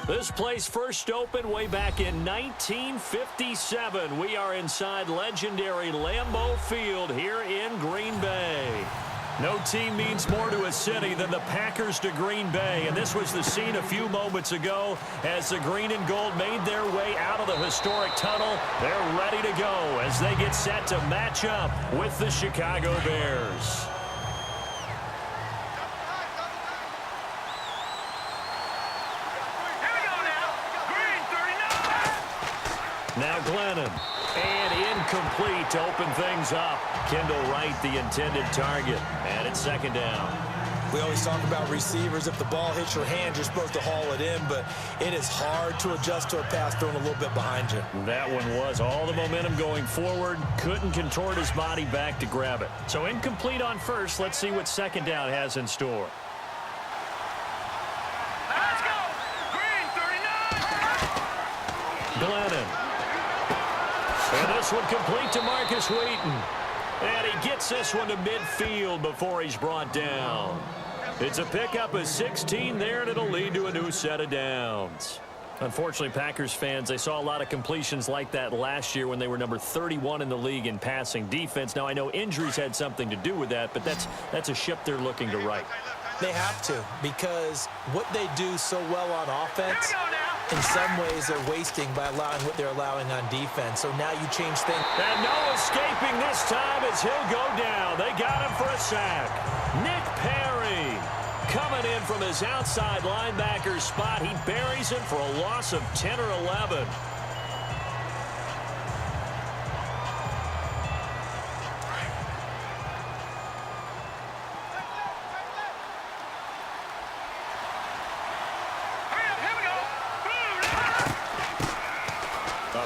This place first opened way back in 1957. We are inside legendary Lambeau Field here in Green Bay. No team means more to a city than the Packers to Green Bay, and this was the scene a few moments ago as the green and gold made their way out of the historic tunnel. They're ready to go as they get set to match up with the Chicago Bears. Now Glennon, and incomplete to open things up. Kendall Wright, the intended target, and it's second down. We always talk about receivers. If the ball hits your hand, you're supposed to haul it in, but it is hard to adjust to a pass thrown a little bit behind you. That one was all the momentum going forward. Couldn't contort his body back to grab it. So incomplete on first. Let's see what second down has in store. Let's go! Green 39! Glennon. And this one complete to Marcus Wheaton. And he gets this one to midfield before he's brought down. It's a pickup of 16 there, and it'll lead to a new set of downs. Unfortunately, Packers fans, they saw a lot of completions like that last year when they were number 31 in the league in passing defense. Now, I know injuries had something to do with that, but that's a ship they're looking to right. They have to, because what they do so well on offense, in some ways they're wasting by allowing what they're allowing on defense. So now you change things. And no escaping this time as he'll go down. They got him for a sack. Nick Perry coming in from his outside linebacker spot. He buries him for a loss of 10 or 11.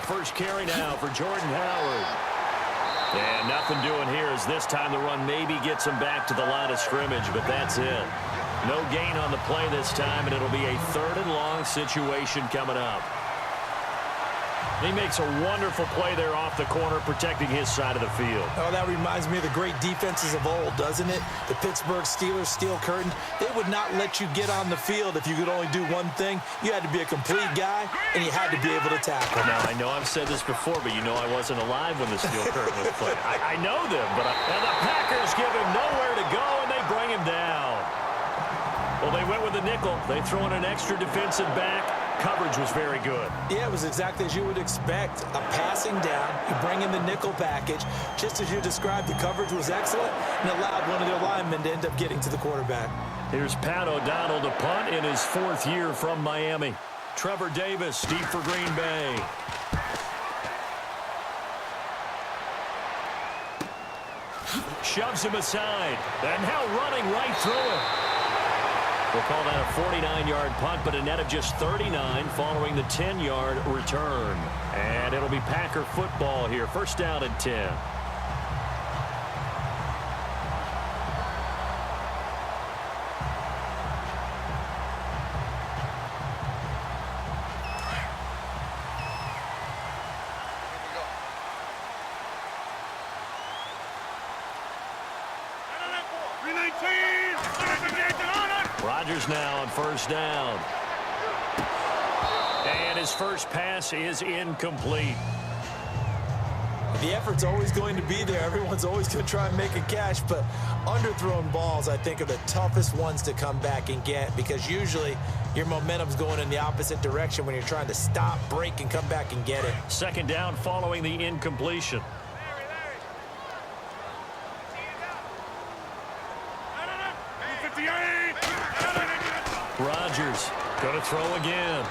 First carry now for Jordan Howard. And nothing doing here as this time the run maybe gets him back to the line of scrimmage, but that's it. No gain on the play this time, and it'll be a 3rd and long situation coming up. He makes a wonderful play there off the corner, protecting his side of the field. Oh, that reminds me of the great defenses of old, doesn't it? The Pittsburgh Steelers, steel curtain. They would not let you get on the field if you could only do one thing. You had to be a complete guy, and you had to be able to tackle. Now, I know I've said this before, but you know I wasn't alive when the steel curtain was played. I know them, and the Packers give him nowhere to go, and they bring him down. Well, they went with the nickel. They throw in an extra defensive back. Coverage was very good. Yeah, it was exactly as you would expect. A passing down, you bring in the nickel package. Just as you described, the coverage was excellent and allowed one of their linemen to end up getting to the quarterback. Here's Pat O'Donnell to punt in his 4th year from Miami. Trevor Davis, deep for Green Bay. Shoves him aside. And now running right through him. We'll call that a 49-yard punt, but a net of just 39 following the 10-yard return. And it'll be Packer football here. First down and 10. Rodgers now on first down. And his first pass is incomplete. The effort's always going to be there. Everyone's always going to try and make a catch, but underthrown balls, I think, are the toughest ones to come back and get because usually your momentum's going in the opposite direction when you're trying to stop, break, and come back and get it. Second down following the incompletion. Rodgers going to throw again.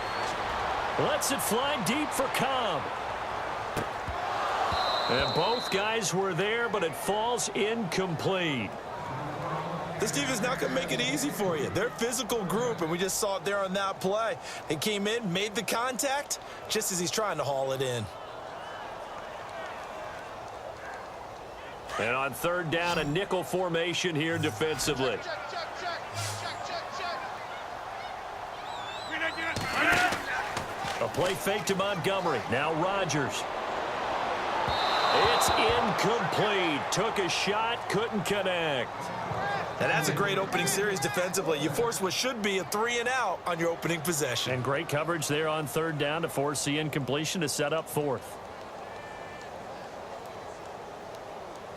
Lets it fly deep for Cobb. And both guys were there, but it falls incomplete. This team is not going to make it easy for you. They're a physical group, and we just saw it there on that play. They came in, made the contact, just as he's trying to haul it in. And on third down, a nickel formation here defensively. A play fake to Montgomery. Now Rodgers. It's incomplete. Took a shot, couldn't connect. And that's a great opening series defensively. You force what should be a 3-and-out on your opening possession. And great coverage there on third down to force the incompletion to set up fourth.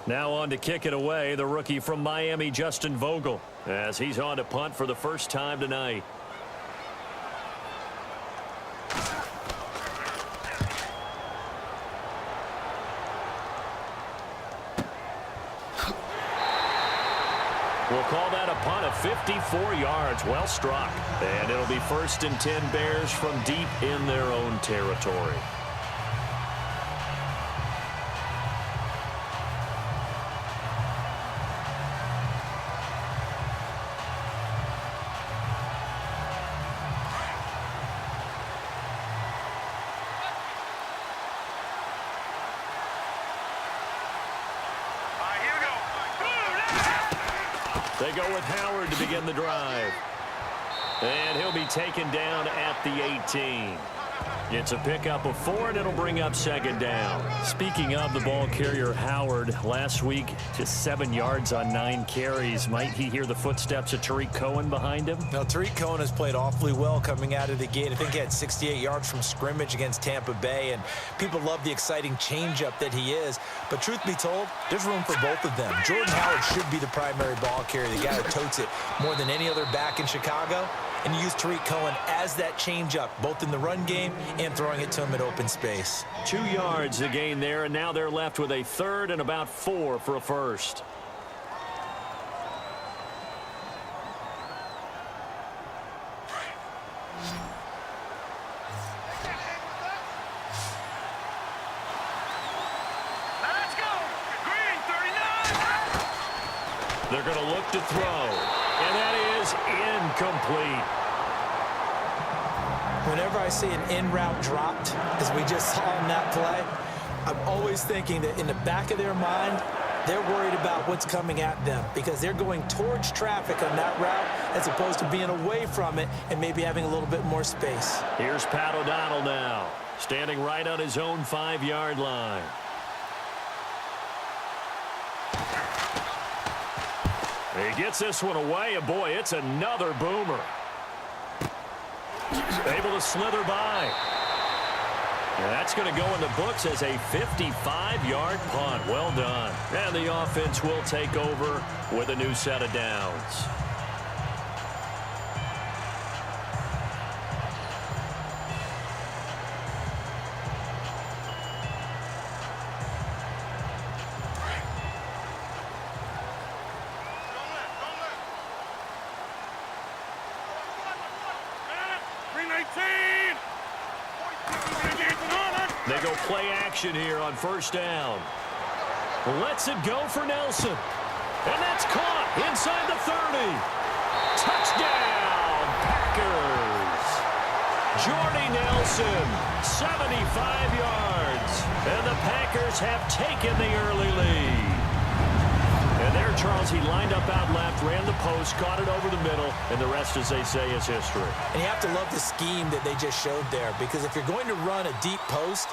Now on to kick it away, the rookie from Miami, Justin Vogel, as he's on to punt for the first time tonight. We'll call that a punt of 54 yards. Well struck. And it'll be 1st and 10 Bears from deep in their own territory. They go with Howard to begin the drive. And he'll be taken down at the 18. It's a pickup of 4, and it'll bring up 2nd down. Speaking of the ball carrier, Howard, last week just 7 yards on 9 carries. Might he hear the footsteps of Tariq Cohen behind him? Now, Tariq Cohen has played awfully well coming out of the gate. I think he had 68 yards from scrimmage against Tampa Bay, and people love the exciting changeup that he is. But truth be told, there's room for both of them. Jordan Howard should be the primary ball carrier, the guy that totes it more than any other back in Chicago. And you use Tariq Cohen as that changeup, both in the run game and throwing it to him in open space. 2 yards to gain there, and now they're left with a 3rd and about 4 for a first. Let's go. Green, 39. They're going to look to throw, and that is incomplete. Whenever I see an in-route dropped, as we just saw in that play, I'm always thinking that in the back of their mind, they're worried about what's coming at them because they're going towards traffic on that route as opposed to being away from it and maybe having a little bit more space. Here's Pat O'Donnell now, standing right on his own 5-yard line. He gets this one away, and boy, it's another boomer. Able to slither by. And that's going to go in the books as a 55-yard punt. Well done. And the offense will take over with a new set of downs. They go play action here on 1st down. Lets it go for Nelson. And that's caught inside the 30. Touchdown, Packers. Jordy Nelson, 75 yards. And the Packers have taken the early lead. And there, Charles, he lined up out left, ran the post, caught it over the middle, and the rest, as they say, is history. And you have to love the scheme that they just showed there because if you're going to run a deep post,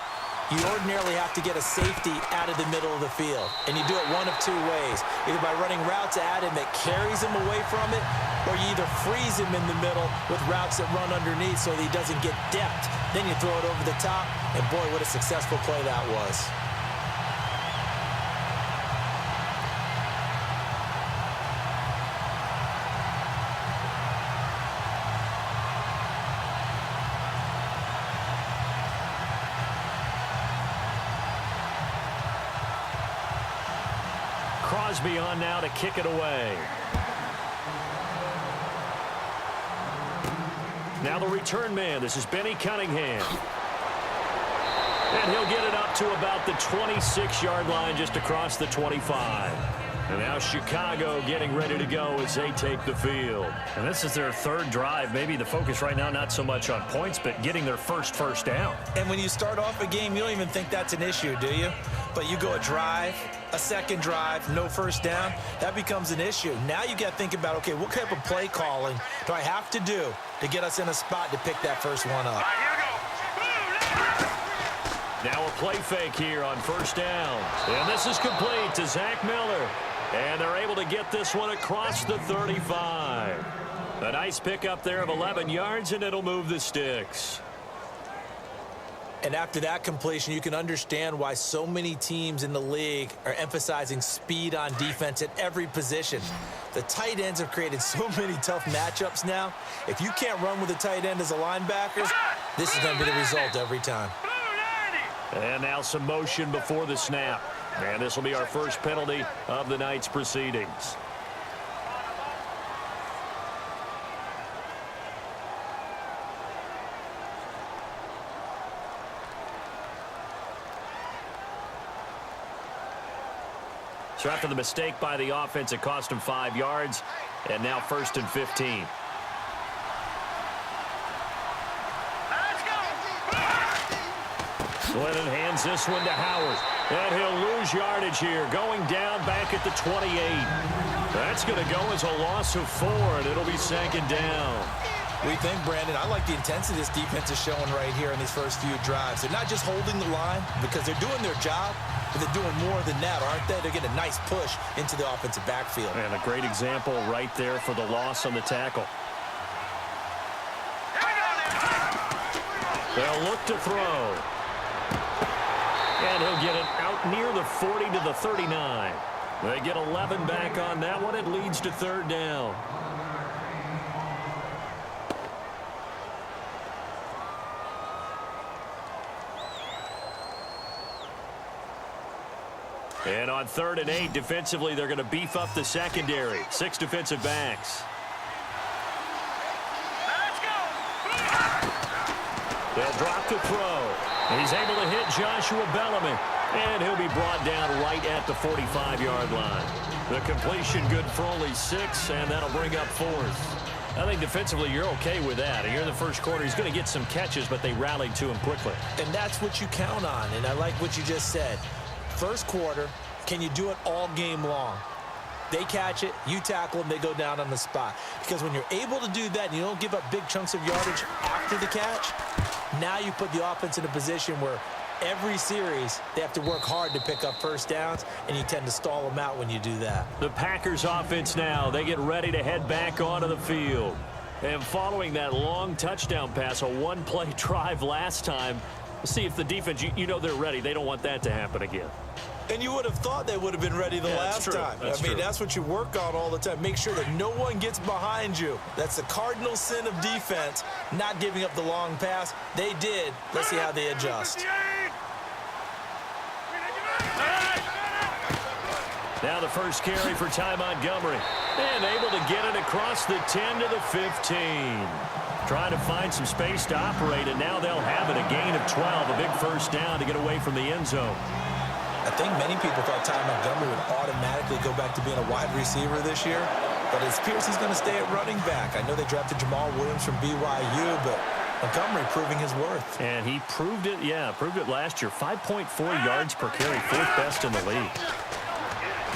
you ordinarily have to get a safety out of the middle of the field. And you do it one of 2 ways, either by running routes at him that carries him away from it, or you either freeze him in the middle with routes that run underneath so that he doesn't get depth. Then you throw it over the top, and boy, what a successful play that was. Crosby on now to kick it away. Now the return man. This is Benny Cunningham. And he'll get it up to about the 26-yard line, just across the 25. And now Chicago getting ready to go as they take the field. And this is their 3rd drive. Maybe the focus right now not so much on points, but getting their first down. And when you start off a game, you don't even think that's an issue, do you? But you go a drive, a 2nd drive, no 1st down, that becomes an issue. Now you got to think about, okay, what type of play calling do I have to do to get us in a spot to pick that first one up? Now a play fake here on 1st down. And this is complete to Zach Miller. And they're able to get this one across the 35. A nice pickup there of 11 yards, and it'll move the sticks. And after that completion, you can understand why so many teams in the league are emphasizing speed on defense at every position. The tight ends have created so many tough matchups now. If you can't run with a tight end as a linebacker, this is going to be the result every time. And now some motion before the snap. And this will be our first penalty of the night's proceedings. So after the mistake by the offense, it cost him 5 yards. And now 1st and 15. Glennon hands this one to Howard. And he'll lose yardage here. Going down back at the 28. That's going to go as a loss of 4, and it'll be 2nd down. We think, Brandon, I like the intensity this defense is showing right here in these first few drives. They're not just holding the line because they're doing their job, but they're doing more than that, aren't they? They're getting a nice push into the offensive backfield. And a great example right there for the loss on the tackle. They'll look to throw. And he'll get it out near the 40 to the 39. They get 11 back on that one. It leads to 3rd down. And on 3rd and 8, defensively, they're going to beef up the secondary. 6 defensive backs. They'll drop to throw. He's able to hit Joshua Bellamy. And he'll be brought down right at the 45-yard line. The completion good for only 6, and that'll bring up 4th. I think defensively you're okay with that. Here in the first quarter, he's going to get some catches, but they rallied to him quickly. And that's what you count on, and I like what you just said. First quarter, can you do it all game long? They catch it, you tackle them, they go down on the spot. Because when you're able to do that and you don't give up big chunks of yardage after the catch, now you put the offense in a position where every series they have to work hard to pick up first downs, and you tend to stall them out when you do that. The Packers offense now, they get ready to head back onto the field. And following that long touchdown pass, a one-play drive last time, we'll see if the defense, you know they're ready. They don't want that to happen again. And you would have thought they would have been ready the last time. I mean, that's what you work on all the time. Make sure that no one gets behind you. That's the cardinal sin of defense, not giving up the long pass. They did. Let's see how they adjust. Now the first carry for Ty Montgomery. And able to get it across the 10 to the 15. Trying to find some space to operate, and now they'll have it. A gain of 12, a big first down to get away from the end zone. I think many people thought Ty Montgomery would automatically go back to being a wide receiver this year, but it appears he's going to stay at running back. I know they drafted Jamal Williams from BYU, but Montgomery proving his worth. And he proved it, proved it last year. 5.4 yards per carry, 4th best in the league.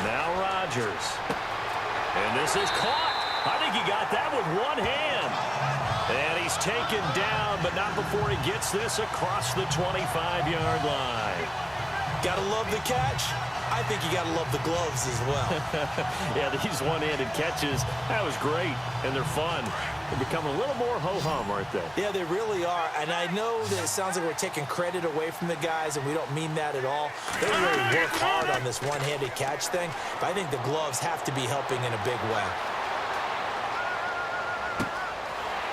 Now Rodgers. And this is caught. I think he got that with one hand. And he's taken down, but not before he gets this across the 25-yard line. Gotta love the catch. I think you gotta love the gloves as well. Yeah, these one-handed catches, that was great, and they're fun. They're becoming a little more ho-hum, aren't they? Yeah, they really are, and I know that it sounds like we're taking credit away from the guys, and we don't mean that at all. They really work hard on this one-handed catch thing, but I think the gloves have to be helping in a big way.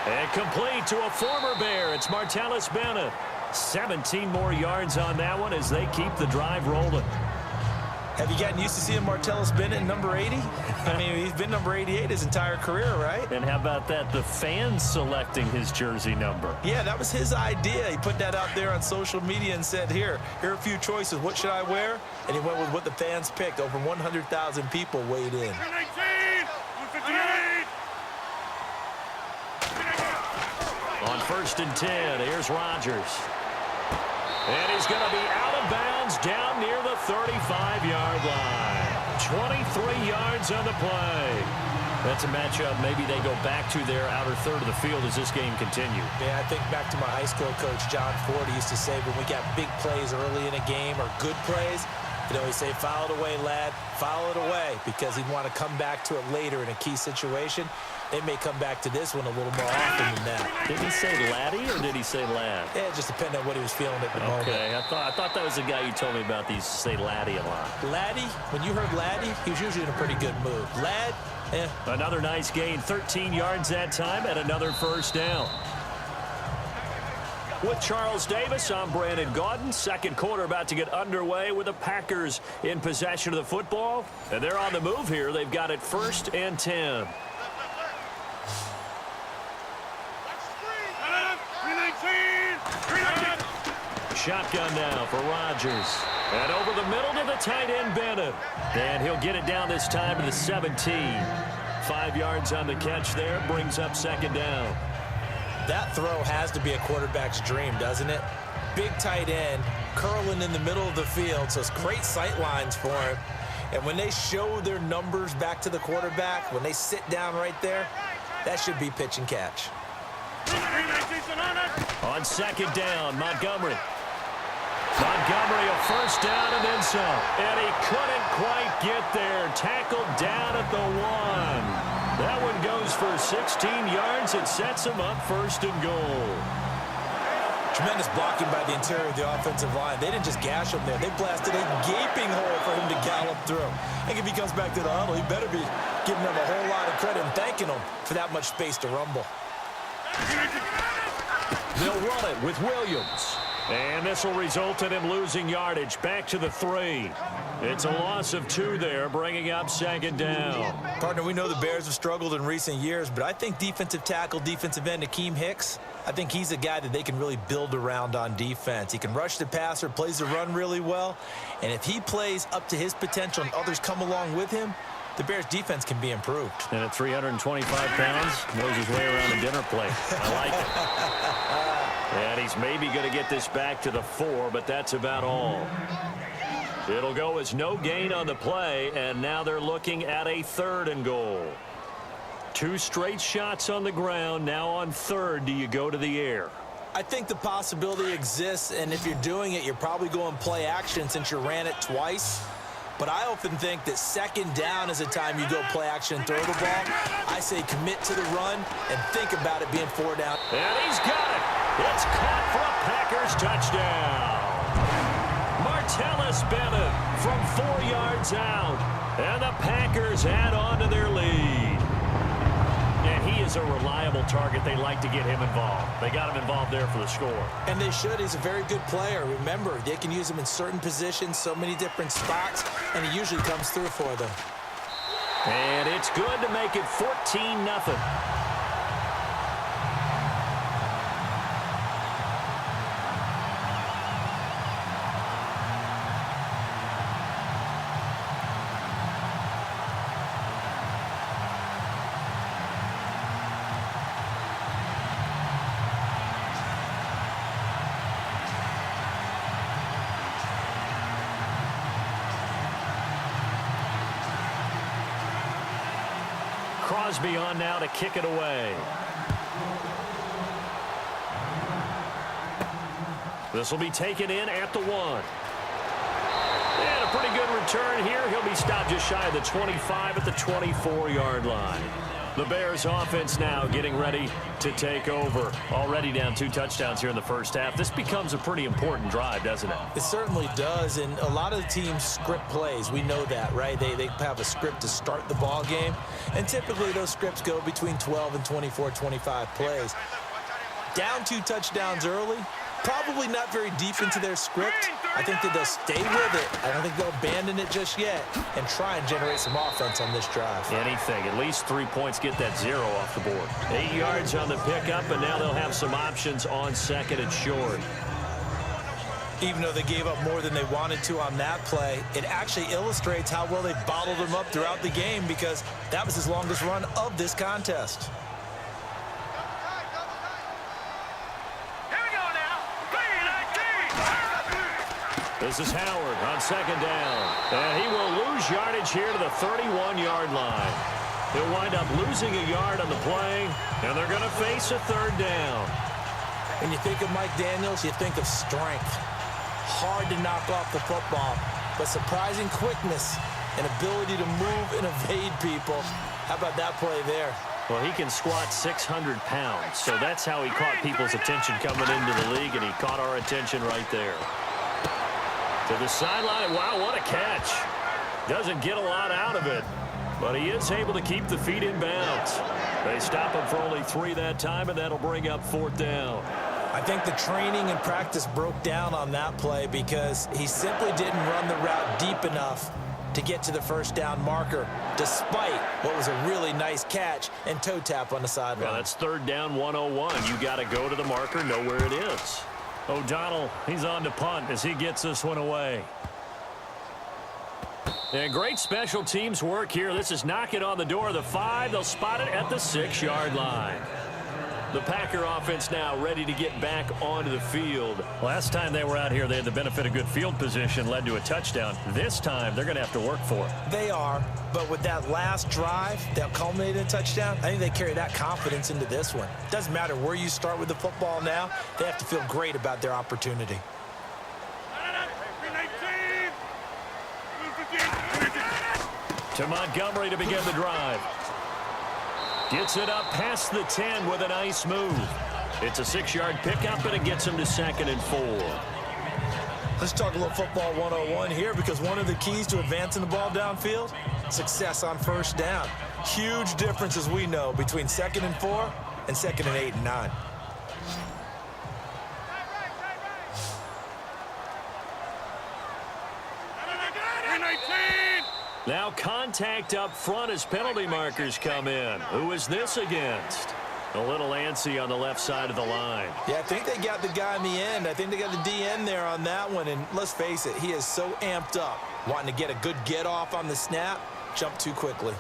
And complete to a former Bear. It's Martellus Bennett. 17 more yards on that one as they keep the drive rolling. Have you gotten used to seeing Martellus Bennett number 80? I mean, he's been number 88 his entire career, right? And how about that? The fans selecting his jersey number. Yeah, that was his idea. He put that out there on social media and said, here are a few choices. What should I wear? And he went with what the fans picked. Over 100,000 people weighed in. 158! On 1st and 10, here's Rodgers. And he's going to be out of bounds down near the 35-yard line. 23 yards on the play. That's a matchup maybe they go back to their outer third of the field as this game continues. Yeah, I think back to my high school coach, John Ford. He used to say when we got big plays early in a game or good plays, You know, we say, file it away, lad. File it away, because he'd want to come back to it later in a key situation. They may come back to this one a little more often than that. Did he say laddie or did he say lad? Yeah, it just depended on what he was feeling at the moment. Okay, I thought that was the guy you told me about. These used to say laddie a lot. Laddie, when you heard laddie, he was usually in a pretty good mood. Lad, Another nice gain, 13 yards that time, and another first down. With Charles Davis, I'm Brandon Gaudin. Second quarter about to get underway with the Packers in possession of the football. And they're on the move here. They've got it 1st and 10. Shotgun now for Rodgers. And over the middle to the tight end, Bennett. And he'll get it down this time to the 17. 5 yards on the catch there. Brings up 2nd down. that throw has to be a quarterback's dream, doesn't it? Big tight end, curling in the middle of the field, so it's great sight lines for him. And when they show their numbers back to the quarterback, when they sit down right there, that should be pitch and catch. On 2nd down, Montgomery. Montgomery, a first down and then some. And he couldn't quite get there. Tackled down at the 1. That one goes for 16 yards. It sets him up 1st and goal. Tremendous blocking by the interior of the offensive line. They didn't just gash him there. They blasted a gaping hole for him to gallop through. I think if he comes back to the huddle, he better be giving them a whole lot of credit and thanking them for that much space to rumble. They'll run it with Williams. And this will result in him losing yardage back to the 3. It's a loss of 2 there, bringing up 2nd down. Partner, we know the Bears have struggled in recent years, but I think defensive tackle, defensive end Akeem Hicks, I think he's a guy that they can really build around on defense. He can rush the passer, plays the run really well, and if he plays up to his potential and others come along with him, the Bears' defense can be improved. And at 325 pounds, knows his way around a dinner plate. I like it. And he's maybe going to get this back to the 4, but that's about all. It'll go as no gain on the play, and now they're looking at a 3rd and goal. 2 straight shots on the ground. Now on 3rd, do you go to the air? I think the possibility exists, and if you're doing it, you're probably going play action since you ran it twice. But I often think that 2nd down is a time you go play action and throw the ball. I say commit to the run and think about it being 4 down. And he's got it. It's caught for a Packers touchdown. Martellus Bennett from 4 yards out. And the Packers add on to their lead. And he is a reliable target. They like to get him involved. They got him involved there for the score. And they should. He's a very good player. Remember, they can use him in certain positions, so many different spots, and he usually comes through for them. And it's good to make it 14-0. Crosby on now to kick it away. This will be taken in at the 1. And a pretty good return here. He'll be stopped just shy of the 25 at the 24-yard line. The Bears offense now getting ready to take over. Already down 2 touchdowns here in the first half. This becomes a pretty important drive, doesn't it? It certainly does, and a lot of the teams script plays. We know that, right? They have a script to start the ball game, and typically those scripts go between 12 and 24, 25 plays. Down 2 touchdowns early, probably not very deep into their script. I think that they'll stay with it. I don't think they'll abandon it just yet and try and generate some offense on this drive. Anything. At least 3 points, get that 0 off the board. 8 yards on the pickup, and now they'll have some options on 2nd and short. Even though they gave up more than they wanted to on that play, it actually illustrates how well they bottled them up throughout the game, because that was his longest run of this contest. This is Howard on 2nd down. And he will lose yardage here to the 31-yard line. He'll wind up losing a yard on the play, and they're going to face a 3rd down. When you think of Mike Daniels, you think of strength. Hard to knock off the football. but surprising quickness and ability to move and evade people. How about that play there? Well, he can squat 600 pounds, so that's how he caught people's attention coming into the league, and he caught our attention right there. To the sideline. Wow, what a catch. Doesn't get a lot out of it, but he is able to keep the feet in bounds. They stop him for only 3 that time, and that'll bring up 4th down. I think the training and practice broke down on that play because he simply didn't run the route deep enough to get to the 1st down marker, despite what was a really nice catch and toe tap on the sideline. Yeah, that's 3rd down, 101. You got to go to the marker, know where it is. O'Donnell, he's on to punt as he gets this one away. And great special teams work here. This is knocking on the door of the 5. They'll spot it at the 6-yard line. The Packer offense now ready to get back onto the field. Last time they were out here, they had the benefit of good field position, led to a touchdown. This time, they're going to have to work for it. They are, but with that last drive that culminated in a touchdown, I think they carry that confidence into this one. Doesn't matter where you start with the football now, they have to feel great about their opportunity. To Montgomery to begin the drive. Gets it up past the 10 with a nice move. It's a 6-yard pickup, and it gets him to 2nd and 4. Let's talk a little football 101 here, because one of the keys to advancing the ball downfield, success on 1st down. Huge difference, as we know, between 2nd and 4 and 2nd and 8 and 9. Now contact up front as penalty markers come in. Who is this against? A little antsy on the left side of the line. Yeah, I think they got the guy in the end. I think they got the DN there on that one. And let's face it, he is so amped up, wanting to get a good get off on the snap, jump too quickly.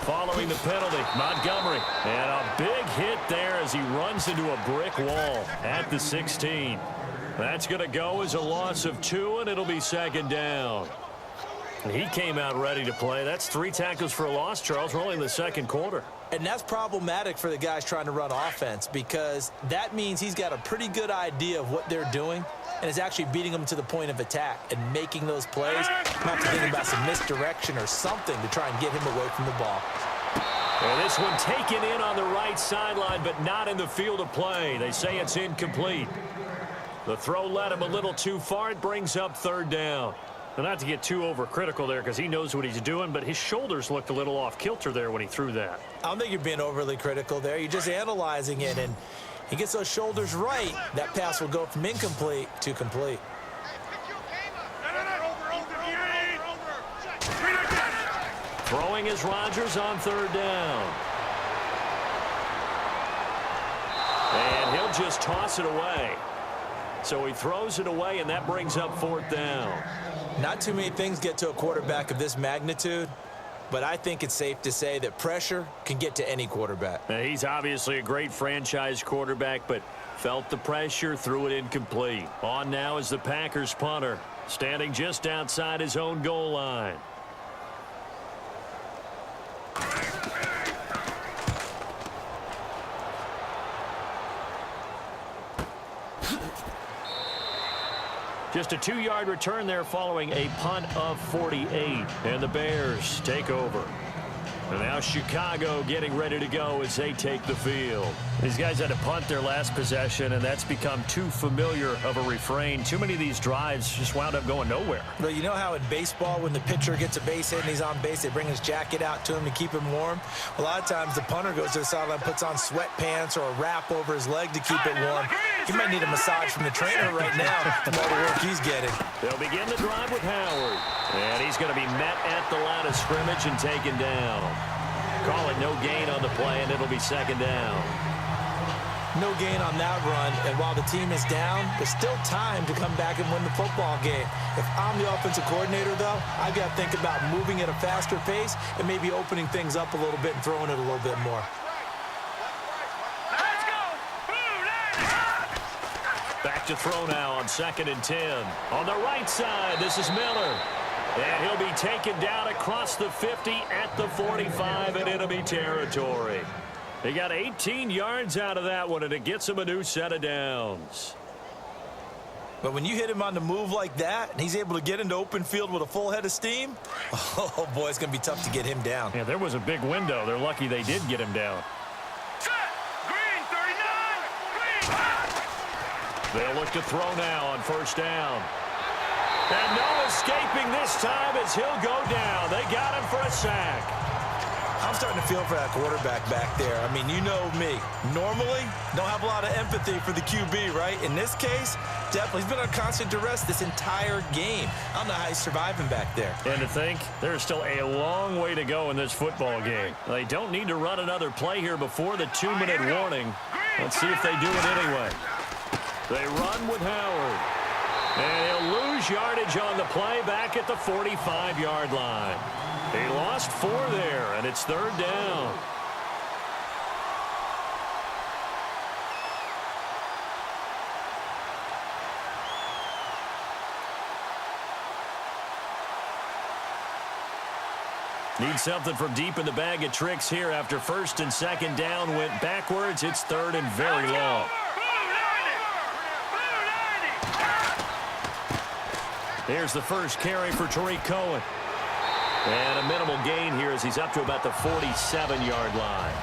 Following the penalty, Montgomery. And a big hit there as he runs into a brick wall at the 16. That's going to go as a loss of 2, and it'll be 2nd down. He came out ready to play. That's 3 tackles for a loss, Charles. We're only in the 2nd quarter. And that's problematic for the guys trying to run offense, because that means he's got a pretty good idea of what they're doing and is actually beating them to the point of attack and making those plays. Not to think about some misdirection or something to try and get him away from the ball. And this one taken in on the right sideline, but not in the field of play. They say it's incomplete. The throw led him a little too far. It brings up 3rd down. Now, not to get too overcritical there, because he knows what he's doing, but his shoulders looked a little off kilter there when he threw that. I don't think you're being overly critical there. You're just analyzing it, and he gets those shoulders right. That pass will go from incomplete to complete. Throwing is Rodgers on 3rd down. And he'll just toss it away. So he throws it away, and that brings up 4th down. Not too many things get to a quarterback of this magnitude, but I think it's safe to say that pressure can get to any quarterback. Now, he's obviously a great franchise quarterback, but felt the pressure, threw it incomplete. On now is the Packers punter, standing just outside his own goal line. Just a 2-yard return there following a punt of 48. And the Bears take over. And now Chicago getting ready to go as they take the field. These guys had to punt their last possession, and that's become too familiar of a refrain. Too many of these drives just wound up going nowhere. Well, you know how in baseball, when the pitcher gets a base hit and he's on base, they bring his jacket out to him to keep him warm? A lot of times the punter goes to the sideline, puts on sweatpants or a wrap over his leg to keep it warm. He might need a massage from the trainer right now from all the work he's getting. They'll begin the drive with Howard. And he's going to be met at the line of scrimmage and taken down. Call it no gain on the play, and it'll be 2nd down. No gain on that run, and while the team is down, there's still time to come back and win the football game. If I'm the offensive coordinator, though, I've got to think about moving at a faster pace and maybe opening things up a little bit and throwing it a little bit more. Let's go! Back to throw now on 2nd and 10. On the right side, this is Miller. And he'll be taken down across the 50 at the 45 in enemy territory. He got 18 yards out of that one, and it gets him a new set of downs. But when you hit him on the move like that, and he's able to get into open field with a full head of steam, oh, boy, it's going to be tough to get him down. Yeah, there was a big window. They're lucky they did get him down. Set. Green, 39. Green. They'll look to throw now on 1st down. And no escaping this time as he'll go down. They got him for a sack. I'm starting to feel for that quarterback back there. I mean, you know me. Normally, don't have a lot of empathy for the QB, right? In this case, definitely. He's been under constant duress this entire game. I don't know how he's surviving back there. And to think, there's still a long way to go in this football game. They don't need to run another play here before the 2-minute warning. Let's see if they do it anyway. They run with Howard. And he'll lose yardage on the play back at the 45-yard line. He lost 4 there, and it's 3rd down. Need something from deep in the bag of tricks here after 1st and 2nd down went backwards. It's 3rd and very long. Here's the first carry for Tariq Cohen. And a minimal gain here as he's up to about the 47-yard line.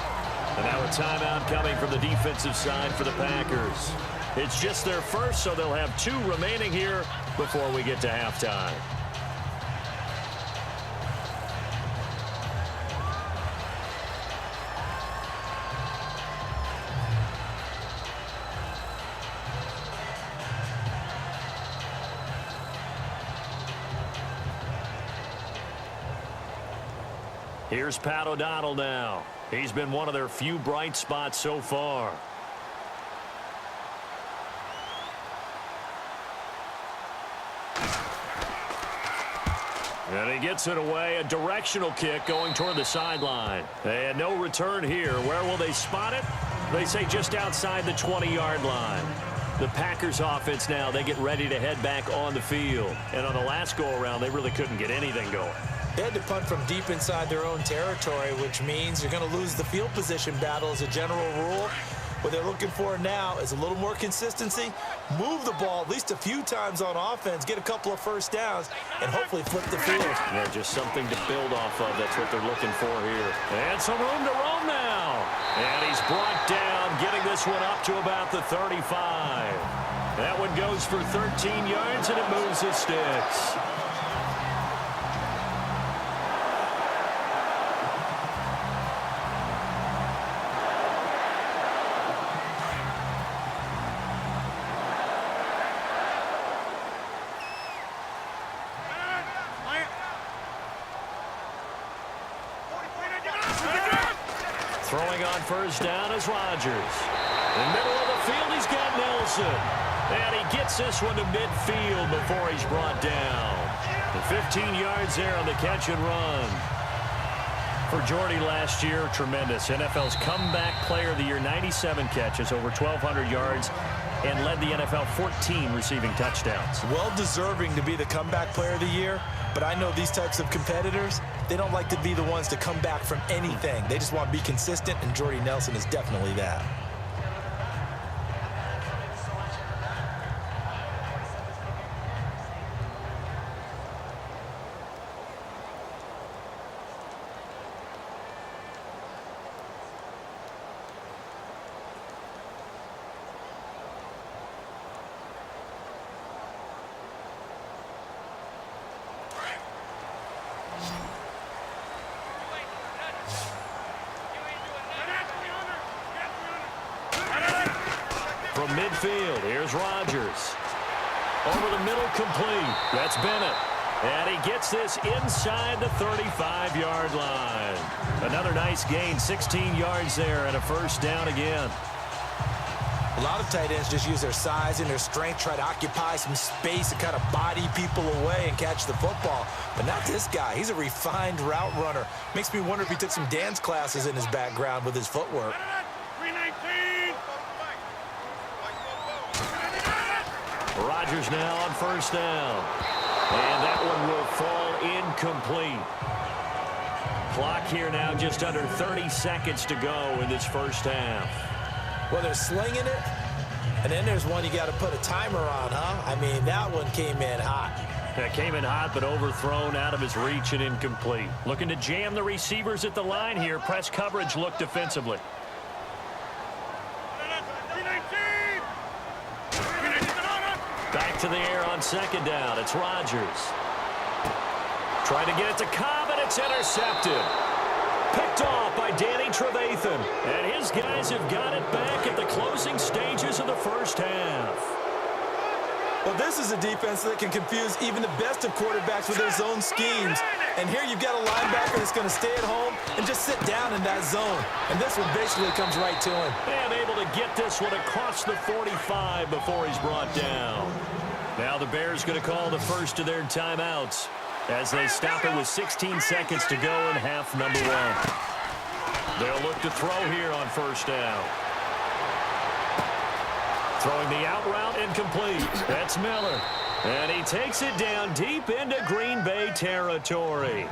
And now a timeout coming from the defensive side for the Packers. It's just their first, so they'll have 2 remaining here before we get to halftime. Here's Pat O'Donnell now. He's been one of their few bright spots so far. And he gets it away. A directional kick going toward the sideline. They had no return here. Where will they spot it? They say just outside the 20-yard line. The Packers offense now, they get ready to head back on the field. And on the last go-around, they really couldn't get anything going. They had to punt from deep inside their own territory, which means you're going to lose the field position battle as a general rule. What they're looking for now is a little more consistency, move the ball at least a few times on offense, get a couple of first downs, and hopefully flip the field. Yeah, just something to build off of. That's what they're looking for here. And some room to roam now. And he's brought down, getting this one up to about the 35. That one goes for 13 yards, and it moves his sticks. Throwing on 1st down is Rodgers. In the middle of the field, he's got Nelson. And he gets this one to midfield before he's brought down. And 15 yards there on the catch and run. For Jordy last year, tremendous. NFL's comeback player of the year, 97 catches, over 1,200 yards, and led the NFL 14 receiving touchdowns. Well deserving to be the comeback player of the year, but I know these types of competitors, they don't like to be the ones to come back from anything. They just want to be consistent, and Jordy Nelson is definitely that. From midfield, here's Rodgers. Over the middle, complete. That's Bennett. And he gets this inside the 35-yard line. Another nice gain, 16 yards there, and a 1st down again. A lot of tight ends just use their size and their strength, try to occupy some space and kind of body people away and catch the football. But not this guy. He's a refined route runner. Makes me wonder if he took some dance classes in his background with his footwork. 319. Rodgers now on first down. And that one will fall incomplete. Clock here now just under 30 seconds to go in this first half. Well, they're slinging it, and then there's one you got to put a timer on, huh? I mean, that one came in hot. That came in hot, but overthrown out of his reach and incomplete. Looking to jam the receivers at the line here. Press coverage look defensively. Back to the air on second down. It's Rodgers. Trying to get it to Cobb, and it's intercepted. Picked off by Danny Trevathan. And his guys have got it back at the closing stages of the first half. Well, this is a defense that can confuse even the best of quarterbacks with their zone schemes. And here you've got a linebacker that's going to stay at home and just sit down in that zone. And this one basically comes right to him. And able to get this one across the 45 before he's brought down. Now the Bears going to call the first of their timeouts as they stop it with 16 seconds to go in half number one. They'll look to throw here on first down. Throwing the out route incomplete. That's Miller. And he takes it down deep into Green Bay territory.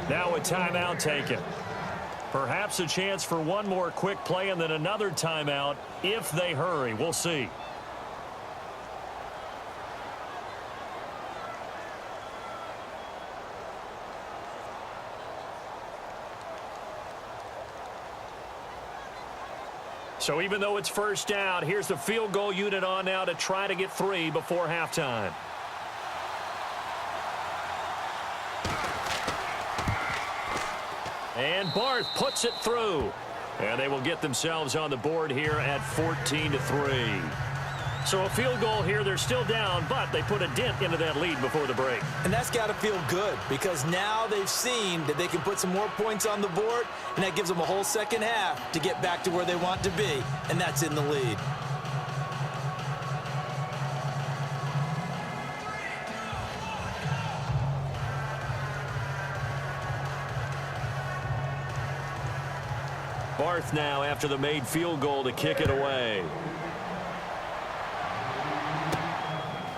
Now a timeout taken. Perhaps a chance for one more quick play and then another timeout if they hurry. We'll see. So even though it's first down, here's the field goal unit on now to try to get 3 before halftime. And Barth puts it through. And they will get themselves on the board here at 14-3. So a field goal here, they're still down, but they put a dent into that lead before the break. And that's got to feel good because now they've seen that they can put some more points on the board, and that gives them a whole second half to get back to where they want to be, and that's in the lead. Barth now after the made field goal to kick it away.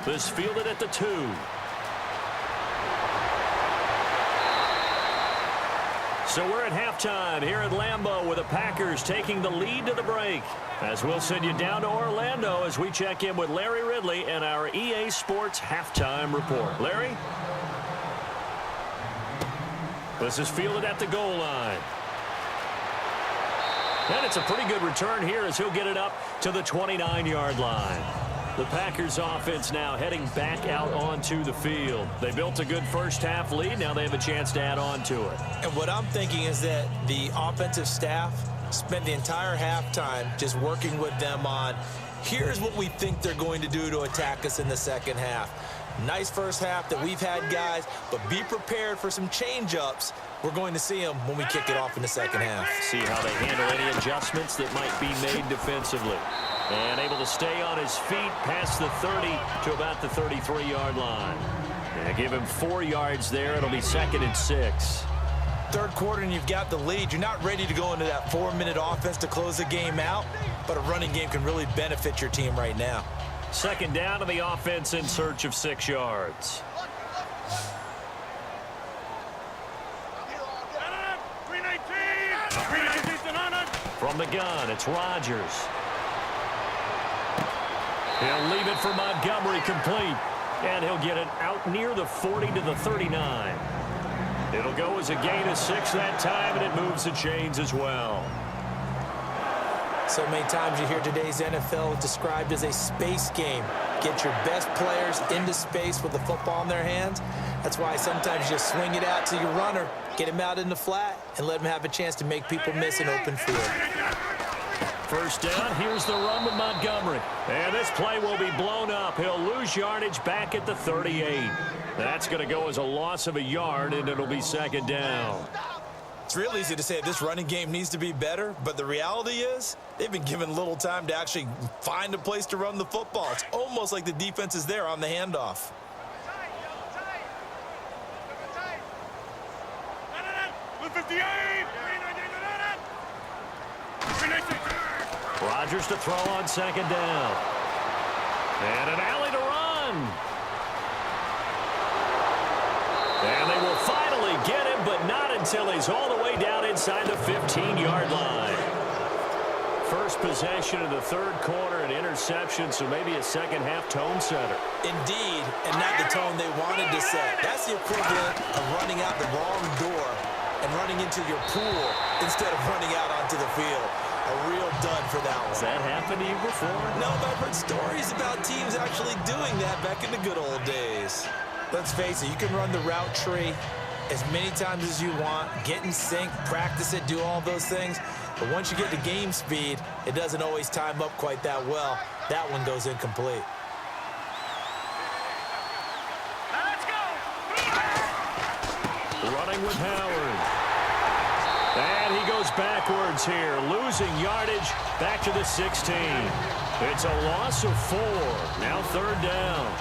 This fielded at the 2. So we're at halftime here at Lambeau with the Packers taking the lead to the break. As we'll send you down to Orlando as we check in with Larry Ridley and our EA Sports halftime report. Larry? This is fielded at the goal line. And it's a pretty good return here as he'll get it up to the 29-yard line. The Packers offense now heading back out onto the field. They built a good first half lead. Now they have a chance to add on to it. And what I'm thinking is that the offensive staff spent the entire halftime just working with them on, here's what we think they're going to do to attack us in the second half. Nice first half that we've had, guys, but be prepared for some change-ups. We're going to see them when we kick it off in the second half. See how they handle any adjustments that might be made defensively. And able to stay on his feet past the 30 to about the 33-yard line. And give him 4 yards there. It'll be 2nd and 6. Third quarter and you've got the lead. You're not ready to go into that 4-minute offense to close the game out, but a running game can really benefit your team right now. Second down to the offense in search of 6 yards. From the gun, it's Rodgers. He'll leave it for Montgomery complete. And he'll get it out near the 40 to the 39. It'll go as a gain of 6 that time, and it moves the chains as well. So many times you hear today's NFL described as a space game. Get your best players into space with the football in their hands. That's why sometimes you just swing it out to your runner, get him out in the flat, and let him have a chance to make people miss an open field. First down, here's the run with Montgomery. And this play will be blown up. He'll lose yardage back at the 38. That's going to go as a loss of a yard, and it'll be 2nd down. It's real easy to say this running game needs to be better, but the reality is they've been given little time to actually find a place to run the football. It's almost like the defense is there on the handoff. Rodgers to throw on 2nd down. And an alley to run. until he's all the way down inside the 15-yard line. First possession of the third quarter, an interception, so maybe a second-half tone setter. Indeed, and not the tone they wanted to set. That's the equivalent of running out the wrong door and running into your pool instead of running out onto the field. A real dud for that one. Has that happened to you before? No, but I've heard stories about teams actually doing that back in the good old days. Let's face it, you can run the route tree as many times as you want, get in sync, practice it, do all those things. But once you get to game speed, it doesn't always time up quite that well. That one goes incomplete. Let's go. Running with Howard. And he goes backwards here, losing yardage back to the 16. It's a loss of 4. Now third down.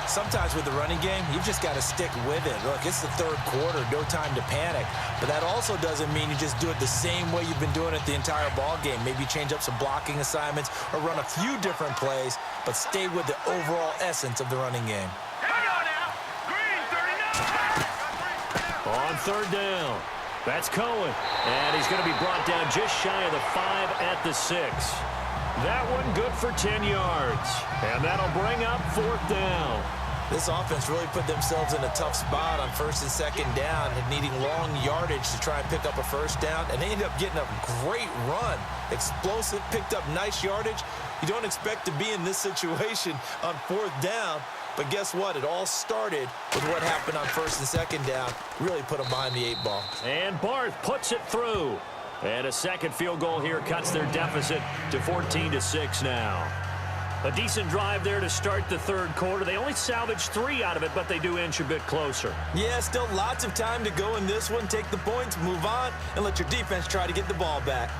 Sometimes with the running game, you've just got to stick with it. Look, it's the third quarter, no time to panic. But that also doesn't mean you just do it the same way you've been doing it the entire ball game. Maybe change up some blocking assignments or run a few different plays, but stay with the overall essence of the running game. Hang on now. Green 39. On third down. That's Cohen. And he's going to be brought down just shy of the 5 at the 6. That one good for 10 yards. And that'll bring up fourth down. This offense really put themselves in a tough spot on first and second down and needing long yardage to try and pick up a first down. And they ended up getting a great run. Explosive, picked up nice yardage. You don't expect to be in this situation on fourth down. But guess what? It all started with what happened on first and second down. Really put them behind the 8 ball. And Barth puts it through. And a second field goal here cuts their deficit to 14-6 now. A decent drive there to start the third quarter. They only salvaged 3 out of it, but they do inch a bit closer. Yeah, still lots of time to go in this one. Take the points, move on, and let your defense try to get the ball back.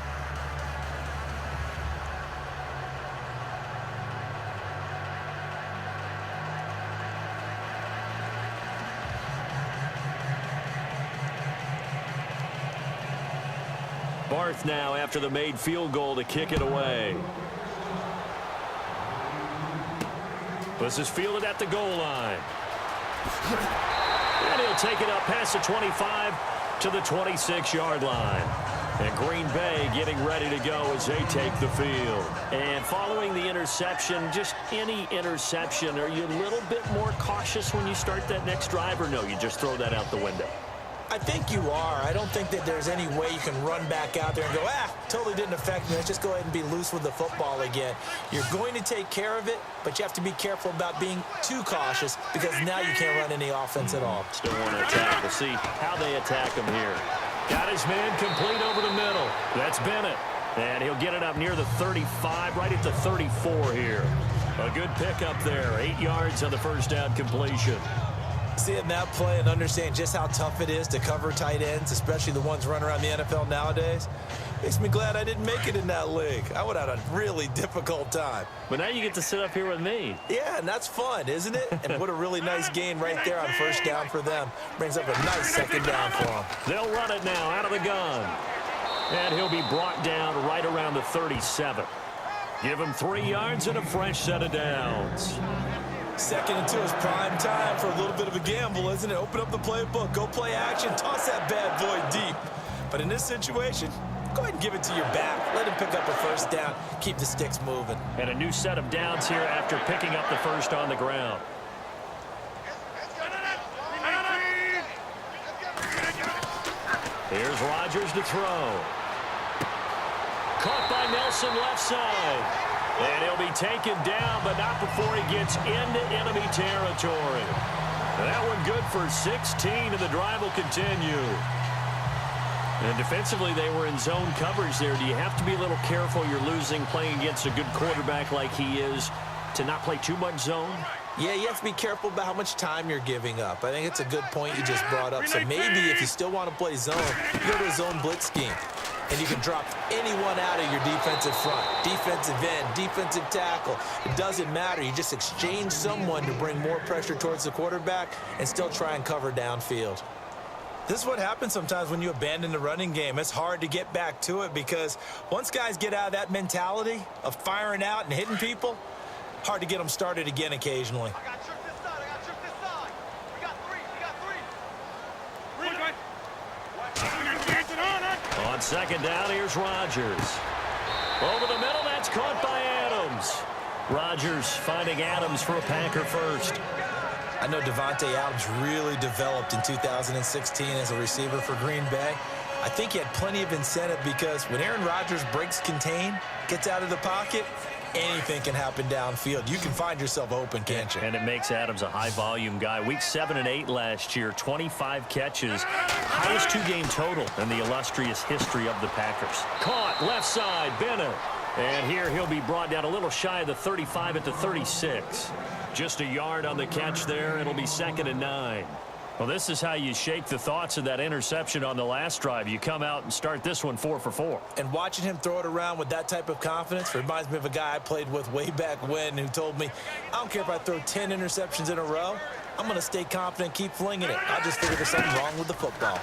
Barth now after the made field goal to kick it away. This is fielded at the goal line. And he'll take it up past the 25 to the 26-yard line. And Green Bay getting ready to go as they take the field. And following the interception, just any interception, are you a little bit more cautious when you start that next drive, or no, you just throw that out the window? I think you are. I don't think that there's any way you can run back out there and go, totally didn't affect me. Let's just go ahead and be loose with the football again. You're going to take care of it, but you have to be careful about being too cautious because now you can't run any offense at all. Still want to attack. We'll see how they attack him here. Got his man complete over the middle. That's Bennett. And he'll get it up near the 35, right at the 34 here. A good pickup there. 8 yards on the first down completion. Seeing that play and understand just how tough it is to cover tight ends, especially the ones running around the NFL nowadays, makes me glad I didn't make it in that league. I would have had a really difficult time. But now you get to sit up here with me. Yeah, and that's fun, isn't it? And what a really nice gain right there on first down for them. Brings up a nice second down for them. They'll run it now out of the gun. And he'll be brought down right around the 37. Give him 3 yards and a fresh set of downs. 2nd and 2 is prime time for a little bit of a gamble, isn't it? Open up the playbook, go play action, toss that bad boy deep. But in this situation, go ahead and give it to your back. Let him pick up a first down, keep the sticks moving. And a new set of downs here after picking up the first on the ground. Here's Rodgers to throw. Caught by Nelson left side. And he'll be taken down, but not before he gets into enemy territory. That one good for 16, and the drive will continue. And defensively, they were in zone coverage there. Do you have to be a little careful? You're losing playing against a good quarterback like he is to not play too much zone? Yeah, you have to be careful about how much time you're giving up. I think it's a good point you just brought up. So maybe if you still want to play zone, you go to a zone blitz scheme. And you can drop anyone out of your defensive front, defensive end, defensive tackle. It doesn't matter. You just exchange someone to bring more pressure towards the quarterback and still try and cover downfield. This is what happens sometimes when you abandon the running game. It's hard to get back to it because once guys get out of that mentality of firing out and hitting people, hard to get them started again occasionally. I got tripped this side. We got 3. On second down, here's Rodgers. Over the middle, that's caught by Adams. Rodgers finding Adams for a Packer first. I know Devontae Adams really developed in 2016 as a receiver for Green Bay. I think he had plenty of incentive because when Aaron Rodgers breaks contain, gets out of the pocket, anything can happen downfield. You can find yourself open, can't you? And it makes Adams a high-volume guy. Week 7 and 8 last year, 25 catches. Highest two-game total in the illustrious history of the Packers. Caught, left side, Bennett. And here he'll be brought down a little shy of the 35 at the 36. Just a yard on the catch there. It'll be 2nd and 9. Well, this is how you shake the thoughts of that interception on the last drive. You come out and start this one 4 for 4. And watching him throw it around with that type of confidence reminds me of a guy I played with way back when who told me, I don't care if I throw 10 interceptions in a row. I'm going to stay confident and keep flinging it. I just figured there's something wrong with the football.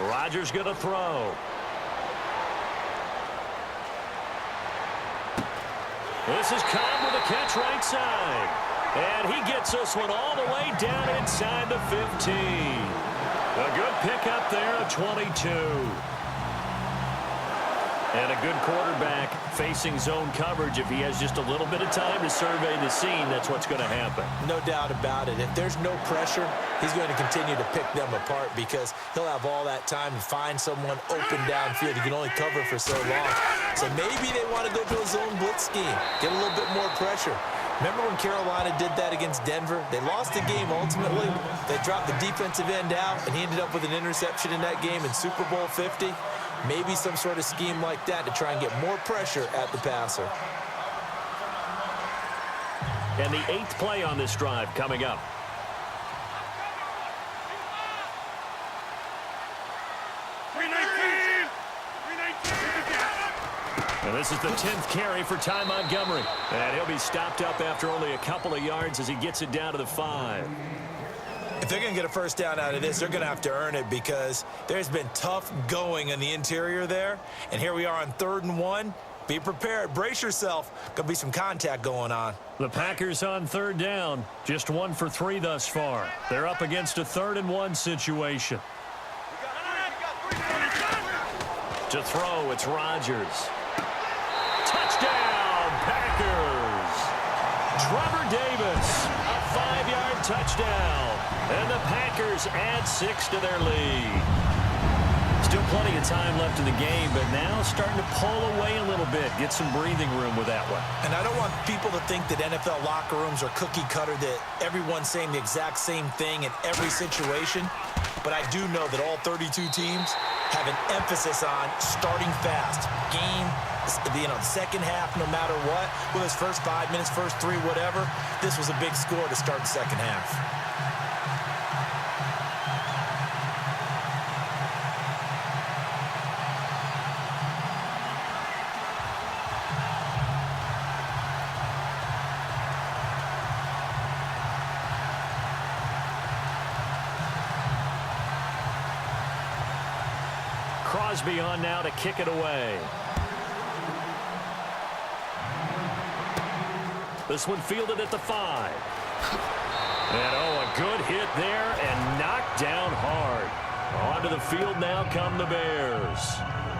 Rodgers going to throw. This is Cobb with a catch right side. And he gets this one all the way down inside the 15. A good pickup there, a 22. And a good quarterback facing zone coverage. If he has just a little bit of time to survey the scene, that's what's going to happen. No doubt about it. If there's no pressure, he's going to continue to pick them apart because he'll have all that time to find someone open downfield. He can only cover for so long. So maybe they want to go to a zone blitz scheme, get a little bit more pressure. Remember when Carolina did that against Denver? They lost the game ultimately. They dropped the defensive end out, and he ended up with an interception in that game in Super Bowl 50. Maybe some sort of scheme like that to try and get more pressure at the passer. And the 8th play on this drive coming up. And this is the 10th carry for Ty Montgomery. And he'll be stopped up after only a couple of yards as he gets it down to the 5. If they're going to get a first down out of this, they're going to have to earn it because there's been tough going in the interior there. And here we are on 3rd and 1. Be prepared. Brace yourself. Going to be some contact going on. The Packers on 3rd down. Just 1 for 3 thus far. They're up against a 3rd and 1 situation. To throw, it's Rodgers. Touchdown, Packers! Trevor Davis, a 5-yard touchdown. And the Packers add 6 to their lead. Still plenty of time left in the game, but now starting to pull away a little bit. Get some breathing room with that one. And I don't want people to think that NFL locker rooms are cookie cutter, that everyone's saying the exact same thing in every situation. But I do know that all 32 teams have an emphasis on starting fast. Game, the second half, no matter what, whether it's first 5 minutes, first 3, whatever, this was a big score to start the second half. Crosby on now to kick it away. This one fielded at the 5. And a good hit there and knocked down hard. Onto the field now come the Bears.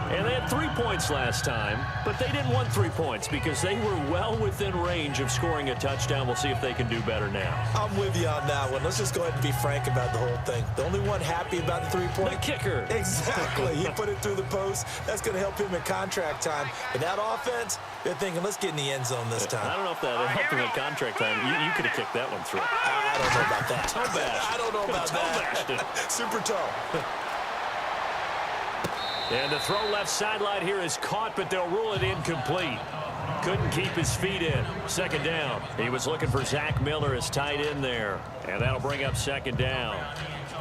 And they had 3 points last time, but they didn't want 3 points because they were well within range of scoring a touchdown. We'll see if they can do better now. I'm with you on that one. Let's just go ahead and be frank about the whole thing. The only one happy about the 3-point? The kicker. Exactly. He put it through the post. That's going to help him in contract time. But that offense, they're thinking, let's get in the end zone this time. I don't know if that helped him in contract time. You could have kicked that one through. I don't know about that. Toe bash. I don't know about that. Super toe. And the throw left sideline here is caught, but they'll rule it incomplete. Couldn't keep his feet in. 2nd down. He was looking for Zach Miller as tight end there. And that'll bring up 2nd down.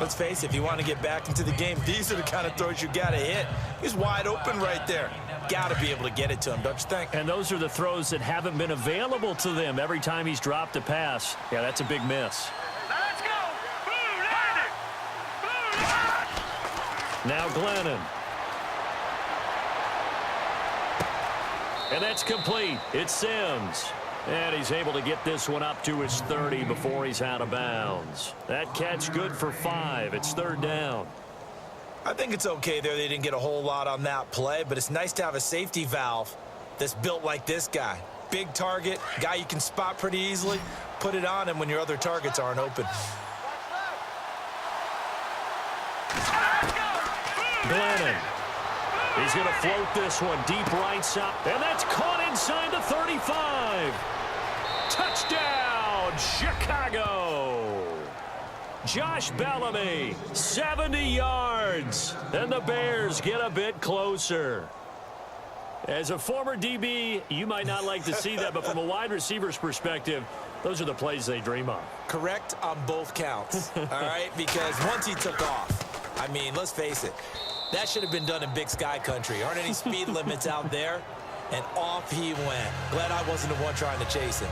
Let's face it, if you want to get back into the game, these are the kind of throws you got to hit. He's wide open right there. Got to be able to get it to him, don't you think? And those are the throws that haven't been available to them every time he's dropped a pass. Yeah, that's a big miss. Let's go! Boom, landed! Boom! Now Glennon. And that's complete. It's Sims. And he's able to get this one up to his 30 before he's out of bounds. That catch good for 5. It's 3rd down. I think it's okay there. They didn't get a whole lot on that play, but it's nice to have a safety valve that's built like this guy. Big target, guy you can spot pretty easily. Put it on him when your other targets aren't open. Glennon. He's going to float this one deep right side. And that's caught inside the 35. Touchdown, Chicago. Josh Bellamy, 70 yards. And the Bears get a bit closer. As a former DB, you might not like to see that, but from a wide receiver's perspective, those are the plays they dream of. Correct on both counts, all right? Because once he took off, I mean, let's face it, that should have been done in Big Sky country. Aren't any speed limits out there? And off he went. Glad I wasn't the one trying to chase him.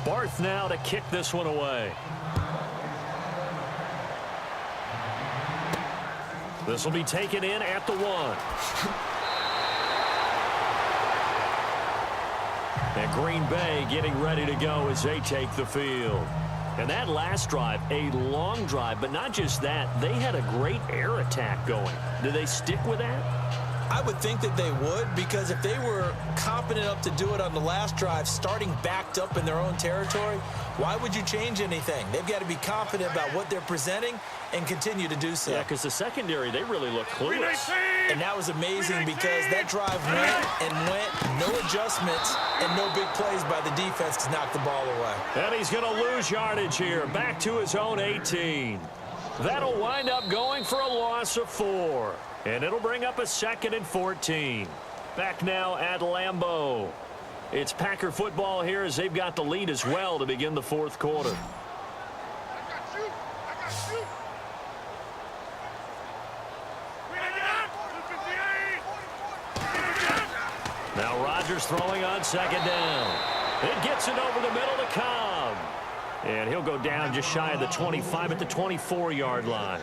Barth now to kick this one away. This will be taken in at the 1. And Green Bay getting ready to go as they take the field. And that last drive, a long drive, but not just that. They had a great air attack going. Do they stick with that? I would think that they would, because if they were confident enough to do it on the last drive, starting backed up in their own territory, why would you change anything? They've got to be confident about what they're presenting and continue to do so. Yeah, because the secondary, they really look clueless. And that was amazing because that drive went, no adjustments, and no big plays by the defense to knock the ball away. And he's going to lose yardage here, back to his own 18. That'll wind up going for a loss of 4. And it'll bring up a 2nd and 14. Back now at Lambeau. It's Packer football here as they've got the lead as well to begin the 4th quarter. Now Rodgers throwing on 2nd down. It gets it over the middle to Cobb. And he'll go down just shy of the 25 at the 24-yard line.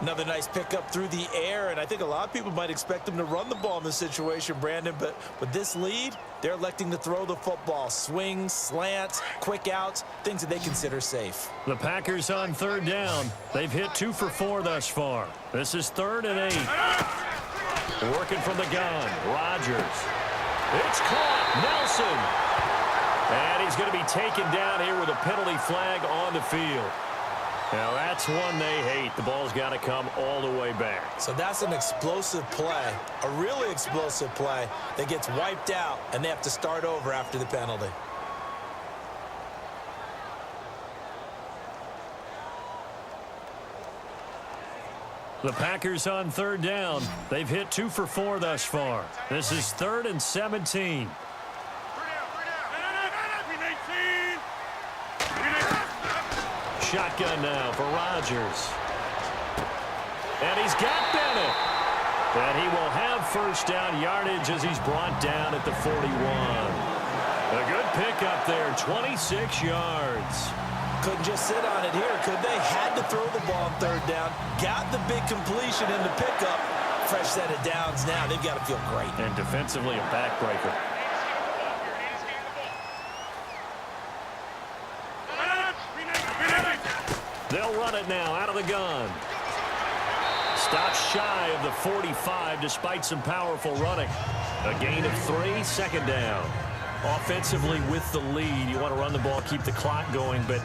Another nice pickup through the air, and I think a lot of people might expect them to run the ball in this situation, Brandon, but with this lead, they're electing to throw the football. Swings, slants, quick outs, things that they consider safe. The Packers on 3rd down. They've hit 2 for 4 thus far. This is 3rd and 8. Working from the gun, Rodgers. It's caught, Nelson. And he's going to be taken down here with a penalty flag on the field. Now, that's one they hate. The ball's got to come all the way back. So that's an explosive play, a really explosive play that gets wiped out, and they have to start over after the penalty. The Packers on 3rd down. They've hit 2 for 4 thus far. This is 3rd and 17. Shotgun now for Rodgers. And he's got Bennett. And he will have 1st down yardage as he's brought down at the 41. A good pickup there, 26 yards. Couldn't just sit on it here, could they? Had to throw the ball on 3rd down. Got the big completion in the pickup. Fresh set of downs now. They've got to feel great. And defensively a backbreaker. They'll run it now out of the gun. Stops shy of the 45 despite some powerful running. A gain of 3, 2nd down. Offensively with the lead, you want to run the ball, keep the clock going, but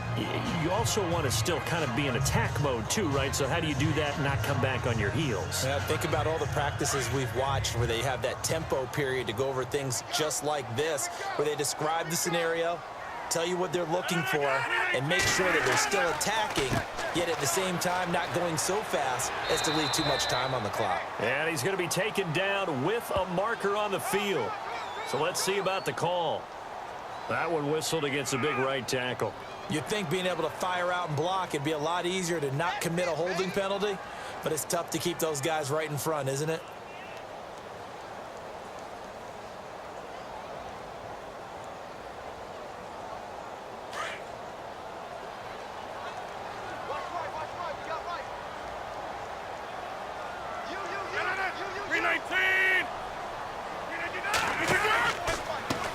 you also want to still kind of be in attack mode too, right? So how do you do that and not come back on your heels? Yeah, think about all the practices we've watched where they have that tempo period to go over things just like this, where they describe the scenario, tell you what they're looking for, and make sure that they're still attacking, yet at the same time not going so fast as to leave too much time on the clock. And he's going to be taken down with a marker on the field. So let's see about the call. That one whistled against a big right tackle. You'd think being able to fire out and block, it'd be a lot easier to not commit a holding penalty, but it's tough to keep those guys right in front, isn't it?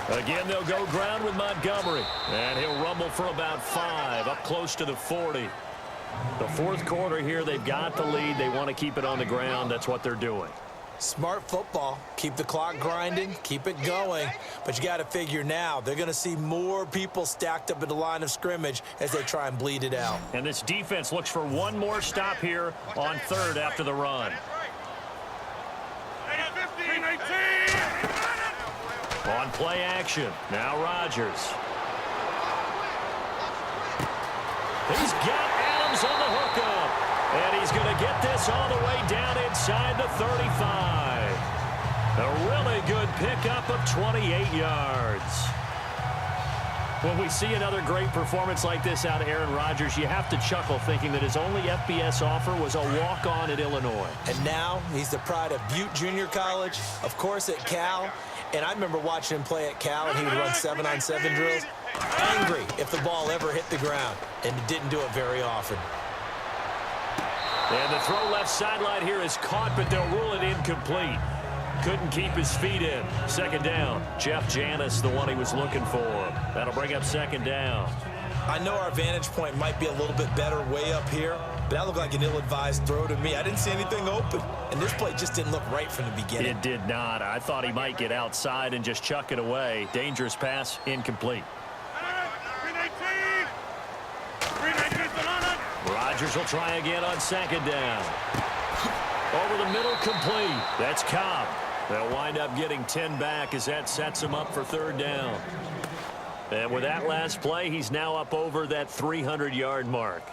Again, they'll go ground with Montgomery. And he'll rumble for about 5, up close to the 40. The fourth quarter here, they've got the lead. They want to keep it on the ground. That's what they're doing. Smart football. Keep the clock grinding. Keep it going. But you got to figure now, they're going to see more people stacked up at the line of scrimmage as they try and bleed it out. And this defense looks for one more stop here on third after the run. On play action. Now Rodgers. He's got Adams on the hookup. And he's going to get this all the way down inside the 35. A really good pickup of 28 yards. When we see another great performance like this out of Aaron Rodgers, you have to chuckle thinking that his only FBS offer was a walk-on at Illinois. And now he's the pride of Butte Junior College, of course at Cal. And I remember watching him play at Cal, and he would run 7-on-7 drills. Angry if the ball ever hit the ground, and he didn't do it very often. And the throw left sideline here is caught, but they'll rule it incomplete. Couldn't keep his feet in. Second down. Jeff Janis, the one he was looking for. That'll bring up second down. I know our vantage point might be a little bit better way up here, but that looked like an ill-advised throw to me. I didn't see anything open, and this play just didn't look right from the beginning. It did not. I thought he might get outside and just chuck it away. Dangerous pass, incomplete. Rodgers will try again on second down. Over the middle, complete. That's Cobb. They'll wind up getting 10 back as that sets him up for third down. And with that last play, he's now up over that 300-yard mark.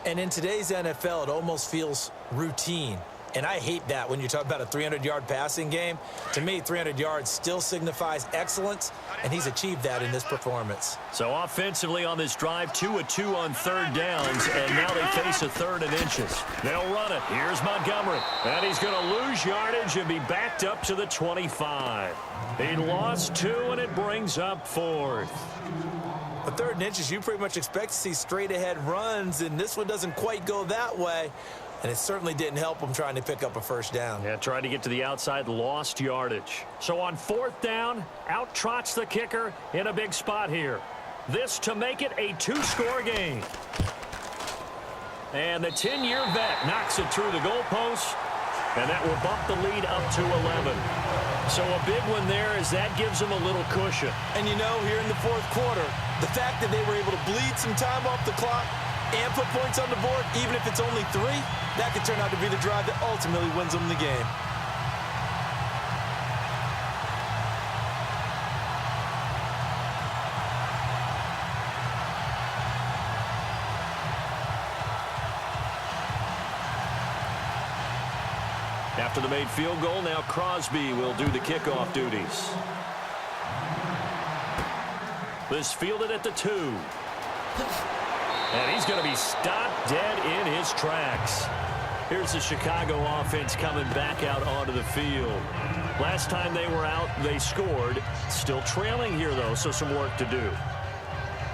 And in today's NFL, it almost feels routine. And I hate that when you talk about a 300-yard passing game. To me, 300 yards still signifies excellence, and he's achieved that in this performance. So offensively on this drive, 2 of 2 on third downs, and now they face a third and inches. They'll run it. Here's Montgomery. And he's going to lose yardage and be backed up to the 25. He lost 2, and it brings up fourth. A third and inches, you pretty much expect to see straight-ahead runs, and this one doesn't quite go that way. And it certainly didn't help him trying to pick up a first down. Yeah, tried to get to the outside, lost yardage. So on fourth down, out trots the kicker in a big spot here. This to make it a 2-score game. And the 10-year vet knocks it through the goalpost, and that will bump the lead up to 11. So a big one there as that gives them a little cushion. And you know, here in the fourth quarter, the fact that they were able to bleed some time off the clock and put points on the board, even if it's only 3, that could turn out to be the drive that ultimately wins them the game. After the made field goal, now Crosby will do the kickoff duties. This fielded at the 2. And he's going to be stopped dead in his tracks. Here's the Chicago offense coming back out onto the field. Last time they were out, they scored. Still trailing here, though, so some work to do.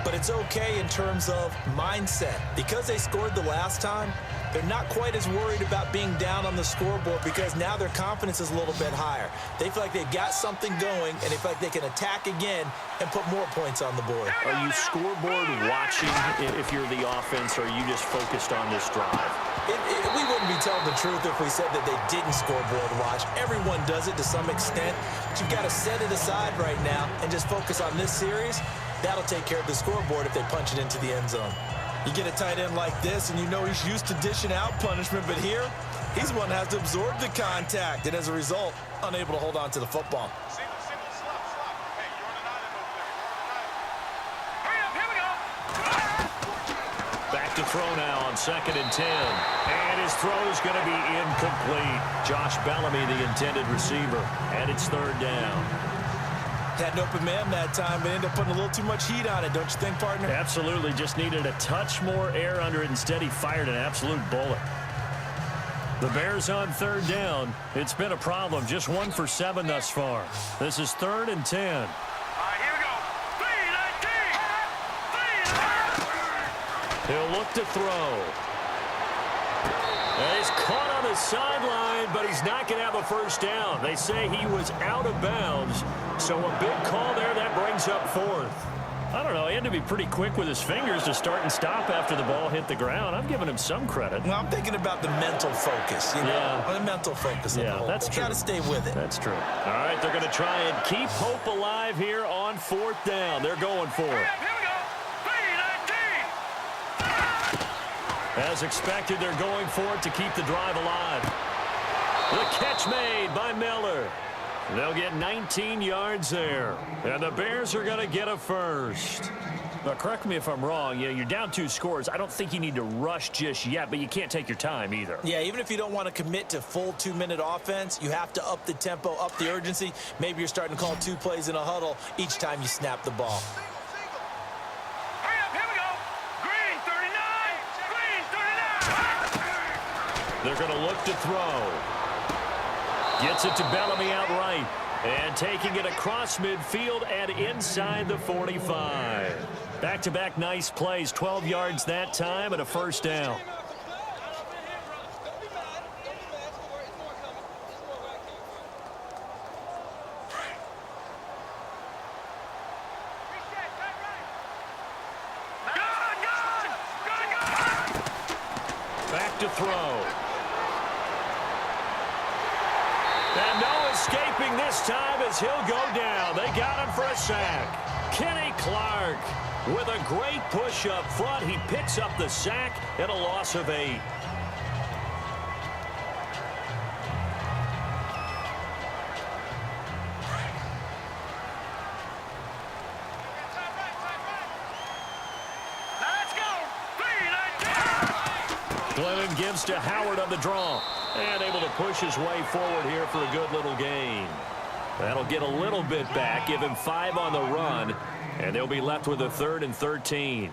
But it's okay in terms of mindset. Because they scored the last time, they're not quite as worried about being down on the scoreboard because now their confidence is a little bit higher. They feel like they've got something going, and they feel like they can attack again and put more points on the board. Are you scoreboard watching if you're the offense, or are you just focused on this drive? We wouldn't be telling the truth if we said that they didn't scoreboard watch. Everyone does it to some extent, but you've got to set it aside right now and just focus on this series. That'll take care of the scoreboard if they punch it into the end zone. You get a tight end like this, and you know he's used to dishing out punishment, but here, he's the one that has to absorb the contact, and as a result, unable to hold on to the football. Back to throw now on 2nd and 10. And his throw is going to be incomplete. Josh Bellamy, the intended receiver, and it's third down. Had an open man that time, but ended up putting a little too much heat on it, don't you think, partner? Absolutely. Just needed a touch more air under it. Instead, he fired an absolute bullet. The Bears on third down. It's been a problem. Just 1 for 7 thus far. This is 3rd and 10. All right, here we go. He'll look to throw. And he's caught on the sideline, but he's not going to have a first down. They say he was out of bounds, so a big call there. That brings up fourth. I don't know. He had to be pretty quick with his fingers to start and stop after the ball hit the ground. I'm giving him some credit. Well, I'm thinking about the mental focus, you know, Yeah. the mental focus. Yeah, that's true. Got to stay with it. That's true. All right, they're going to try and keep hope alive here on fourth down. They're going for it. Here we go. 3-19. As expected, they're going for it to keep the drive alive. The catch made by Miller. They'll get 19 yards there. And the Bears are going to get a first. Now, correct me if I'm wrong. Yeah, you're down 2 scores. I don't think you need to rush just yet, but you can't take your time either. Yeah, even if you don't want to commit to full 2-minute offense, you have to up the tempo, up the urgency. Maybe you're starting to call 2 plays in a huddle each time you snap the ball. Hurry up. Here we go. Green 39. Green 39. They're going to look to throw. Gets it to Bellamy outright. And taking it across midfield and inside the 45. Back-to-back nice plays. 12 yards that time and a first down. Back to throw. And no escaping this time as he'll go down. They got him for a sack. Kenny Clark with a great push up front. He picks up the sack and a loss of 8. Let's go. 3-19. Glennon gives to Howard on the draw. And able to push his way forward here for a good little gain. That'll get a little bit back, give him 5 on the run, and they'll be left with a 3rd and 13.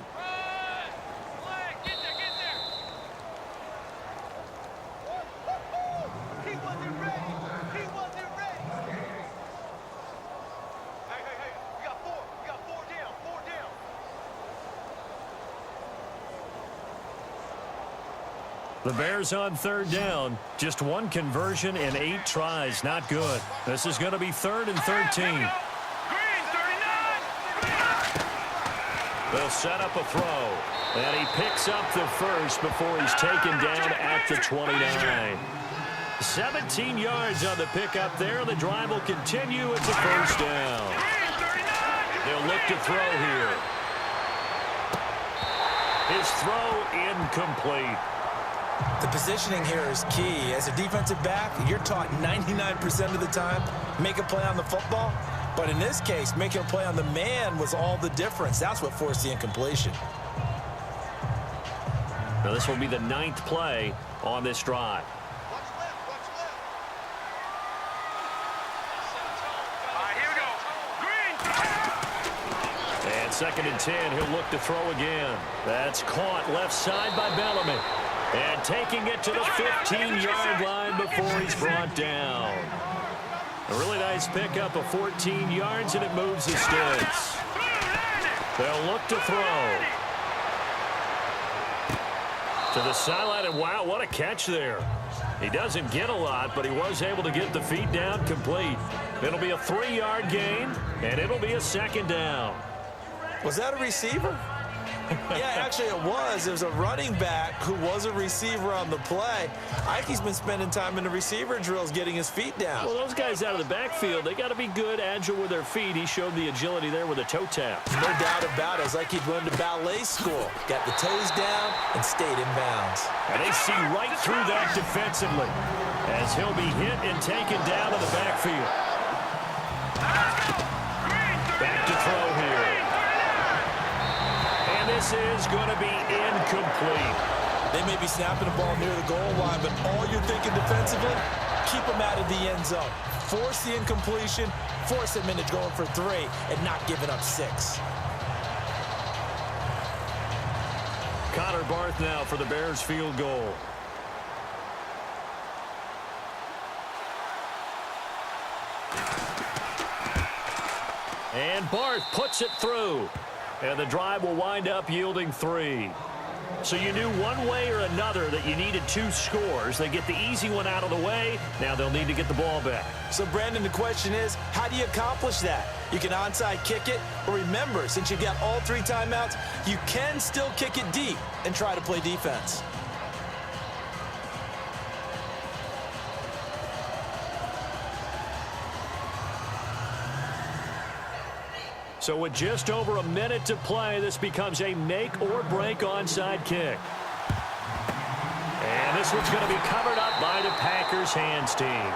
The Bears on 3rd down. Just 1 conversion in 8 tries. Not good. This is going to be 3rd and 13. Green 39. They'll set up a throw. And he picks up the first before he's taken down at the 29. 17 yards on the pickup there. The drive will continue. It's a first down. They'll look to throw here. His throw incomplete. The positioning here is key. As a defensive back, you're taught 99% of the time, make a play on the football. But in this case, making a play on the man was all the difference. That's what forced the incompletion. Now this will be the 9th play on this drive. Here we go. Green. And 2nd and 10, he'll look to throw again. That's caught left side by Bellamy. And taking it to the 15-yard line before he's brought down. A really nice pickup of 14 yards, and it moves the sticks. They'll look to throw. To the sideline, and wow, what a catch there. He doesn't get a lot, but he was able to get the feet down complete. It'll be a 3-yard gain, and it'll be a 2nd down. Was that a receiver? Yeah, actually it was. It was a running back who was a receiver on the play. Ike's been spending time in the receiver drills getting his feet down. Well, those guys out of the backfield, they got to be good, agile with their feet. He showed the agility there with a toe tap. No doubt about it. It's like he'd went to ballet school. Got the toes down and stayed in bounds. And they see right through that defensively as he'll be hit and taken down in the backfield. Back to throw here. This is going to be incomplete. They may be snapping the ball near the goal line, but all you're thinking defensively, keep them out of the end zone. Force the incompletion, force them into going for 3, and not giving up 6. Connor Barth now for the Bears field goal. And Barth puts it through. And the drive will wind up yielding 3. So you knew one way or another that you needed 2 scores. They get the easy one out of the way. Now they'll need to get the ball back. So, Brandon, the question is, how do you accomplish that? You can onside kick it, or remember, since you've got all 3 timeouts, you can still kick it deep and try to play defense. So with just over a minute to play, this becomes a make-or-break onside kick. And this one's going to be covered up by the Packers hands team.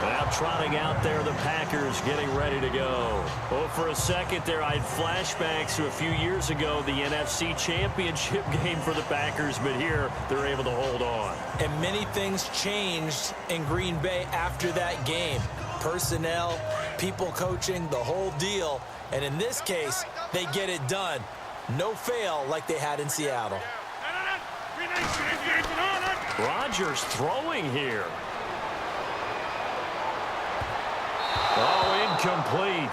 Now trotting out there, the Packers getting ready to go. Oh, for a second there, I had flashbacks to a few years ago, the NFC Championship game for the Packers, but here they're able to hold on. And many things changed in Green Bay after that game. Personnel, people coaching, the whole deal. And in this case, they get it done. No fail like they had in Seattle. Rodgers throwing here. Oh, incomplete.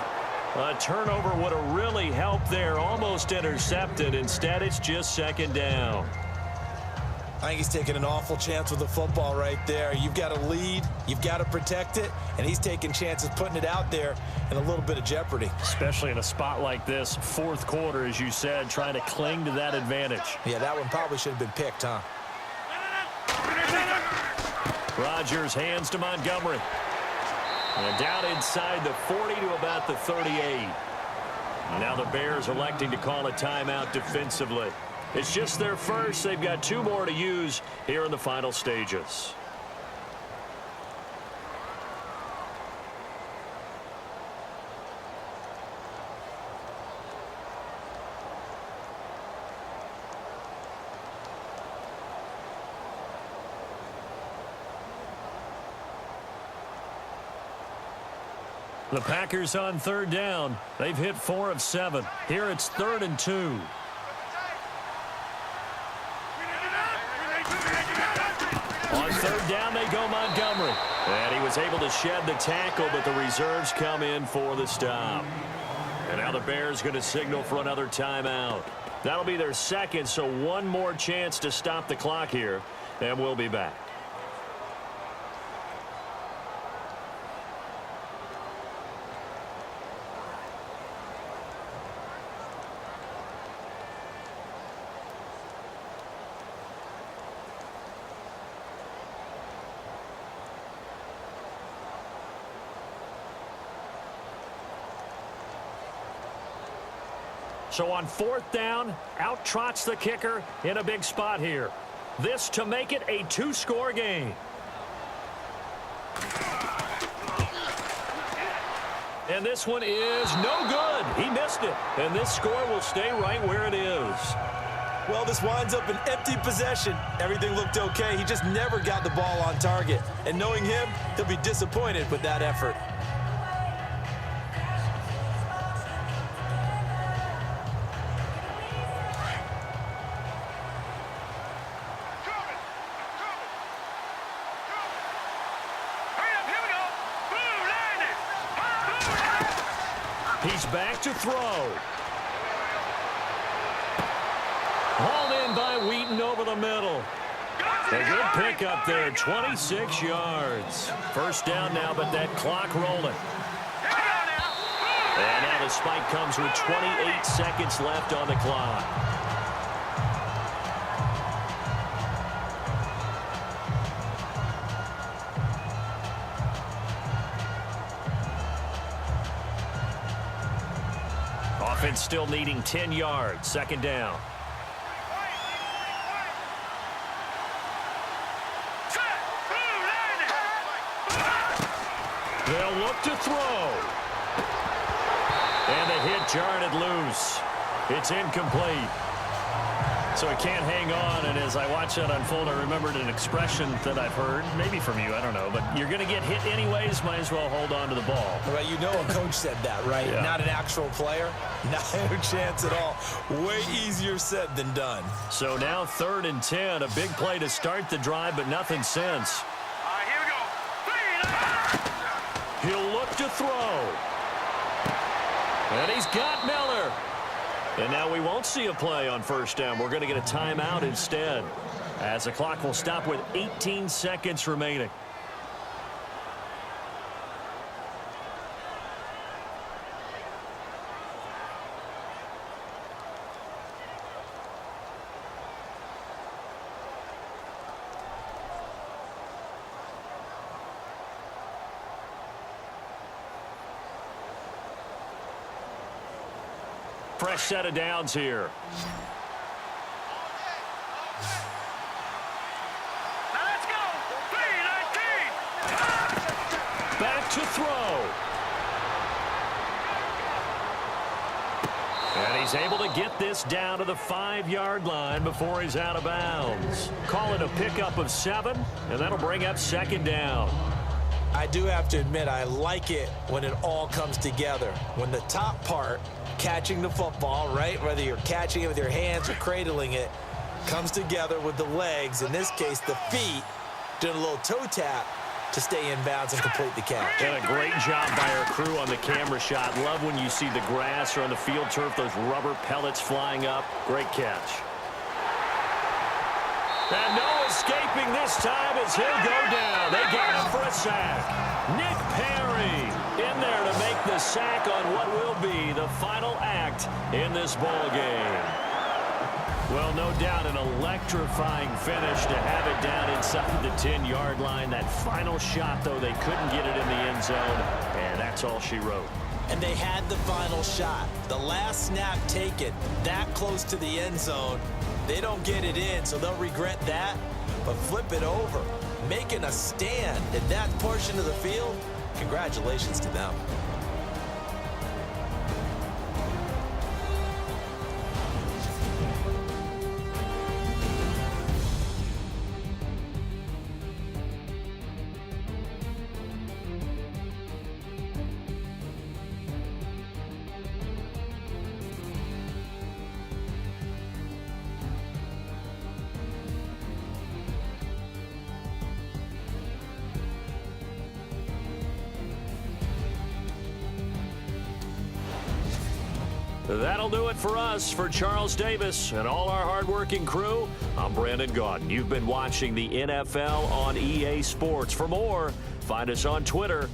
A turnover would have really helped there. Almost intercepted. Instead, it's just second down. I think he's taking an awful chance with the football right there. You've got to lead, you've got to protect it, and he's taking chances putting it out there in a little bit of jeopardy. Especially in a spot like this, fourth quarter, as you said, trying to cling to that advantage. Yeah, that one probably should have been picked, huh? Rodgers hands to Montgomery. And down inside the 40 to about the 38. Now the Bears electing to call a timeout defensively. It's just their first. They've got 2 more to use here in the final stages. The Packers on third down. They've hit 4 of 7. Here it's 3rd and 2. On third down, they go Montgomery. And he was able to shed the tackle, but the reserves come in for the stop. And now the Bears going to signal for another timeout. That'll be their second, so one more chance to stop the clock here, and we'll be back. So on 4th down, out trots the kicker in a big spot here. This to make it a 2-score game. And this one is no good. He missed it. And this score will stay right where it is. Well, this winds up an empty possession. Everything looked okay. He just never got the ball on target. And knowing him, he'll be disappointed with that effort. He's back to throw. Hauled in by Wheaton over the middle. A good pickup there, 26 yards. First down now, but that clock rolling. And now the spike comes with 28 seconds left on the clock. Offense still needing 10 yards. Second down. They'll look to throw. And the hit jarred it loose. It's incomplete. So it can't hang on, and as I watch that unfold, I remembered an expression that I've heard, maybe from you, I don't know, but you're going to get hit anyways, might as well hold on to the ball. Well, you know a coach said that, right? Yeah. Not an actual player. No chance at all. Way easier said than done. So now 3rd and 10, a big play to start the drive, but nothing since. Here we go. He'll look to throw. And he's got Miller. And now we won't see a play on first down. We're going to get a timeout instead, as the clock will stop with 18 seconds remaining. Fresh set of downs here. Now let's go. 3-19. Back to throw. And he's able to get this down to the 5-yard line before he's out of bounds. Call it a pickup of 7, and that'll bring up second down. I do have to admit, I like it when it all comes together. When the top part, catching the football, right, whether you're catching it with your hands or cradling it, comes together with the legs, in this case the feet, doing a little toe tap to stay in bounds and complete the catch. And a great job by our crew on the camera shot. Love when you see the grass or on the field turf, those rubber pellets flying up. Great catch. And no escaping this time as he'll go down. They got him for a sack. Nick Perry in there to make the sack on what will be the final act in this ball game. Well, no doubt an electrifying finish to have it down inside the 10-yard line. That final shot, though, they couldn't get it in the end zone, and that's all she wrote. And they had the final shot. The last snap taken that close to the end zone. They don't get it in, so they'll regret that. But flip it over, making a stand in that portion of the field, congratulations to them. That'll do it for us. For Charles Davis and all our hardworking crew, I'm Brandon Gaudin. You've been watching the NFL on EA Sports. For more, find us on Twitter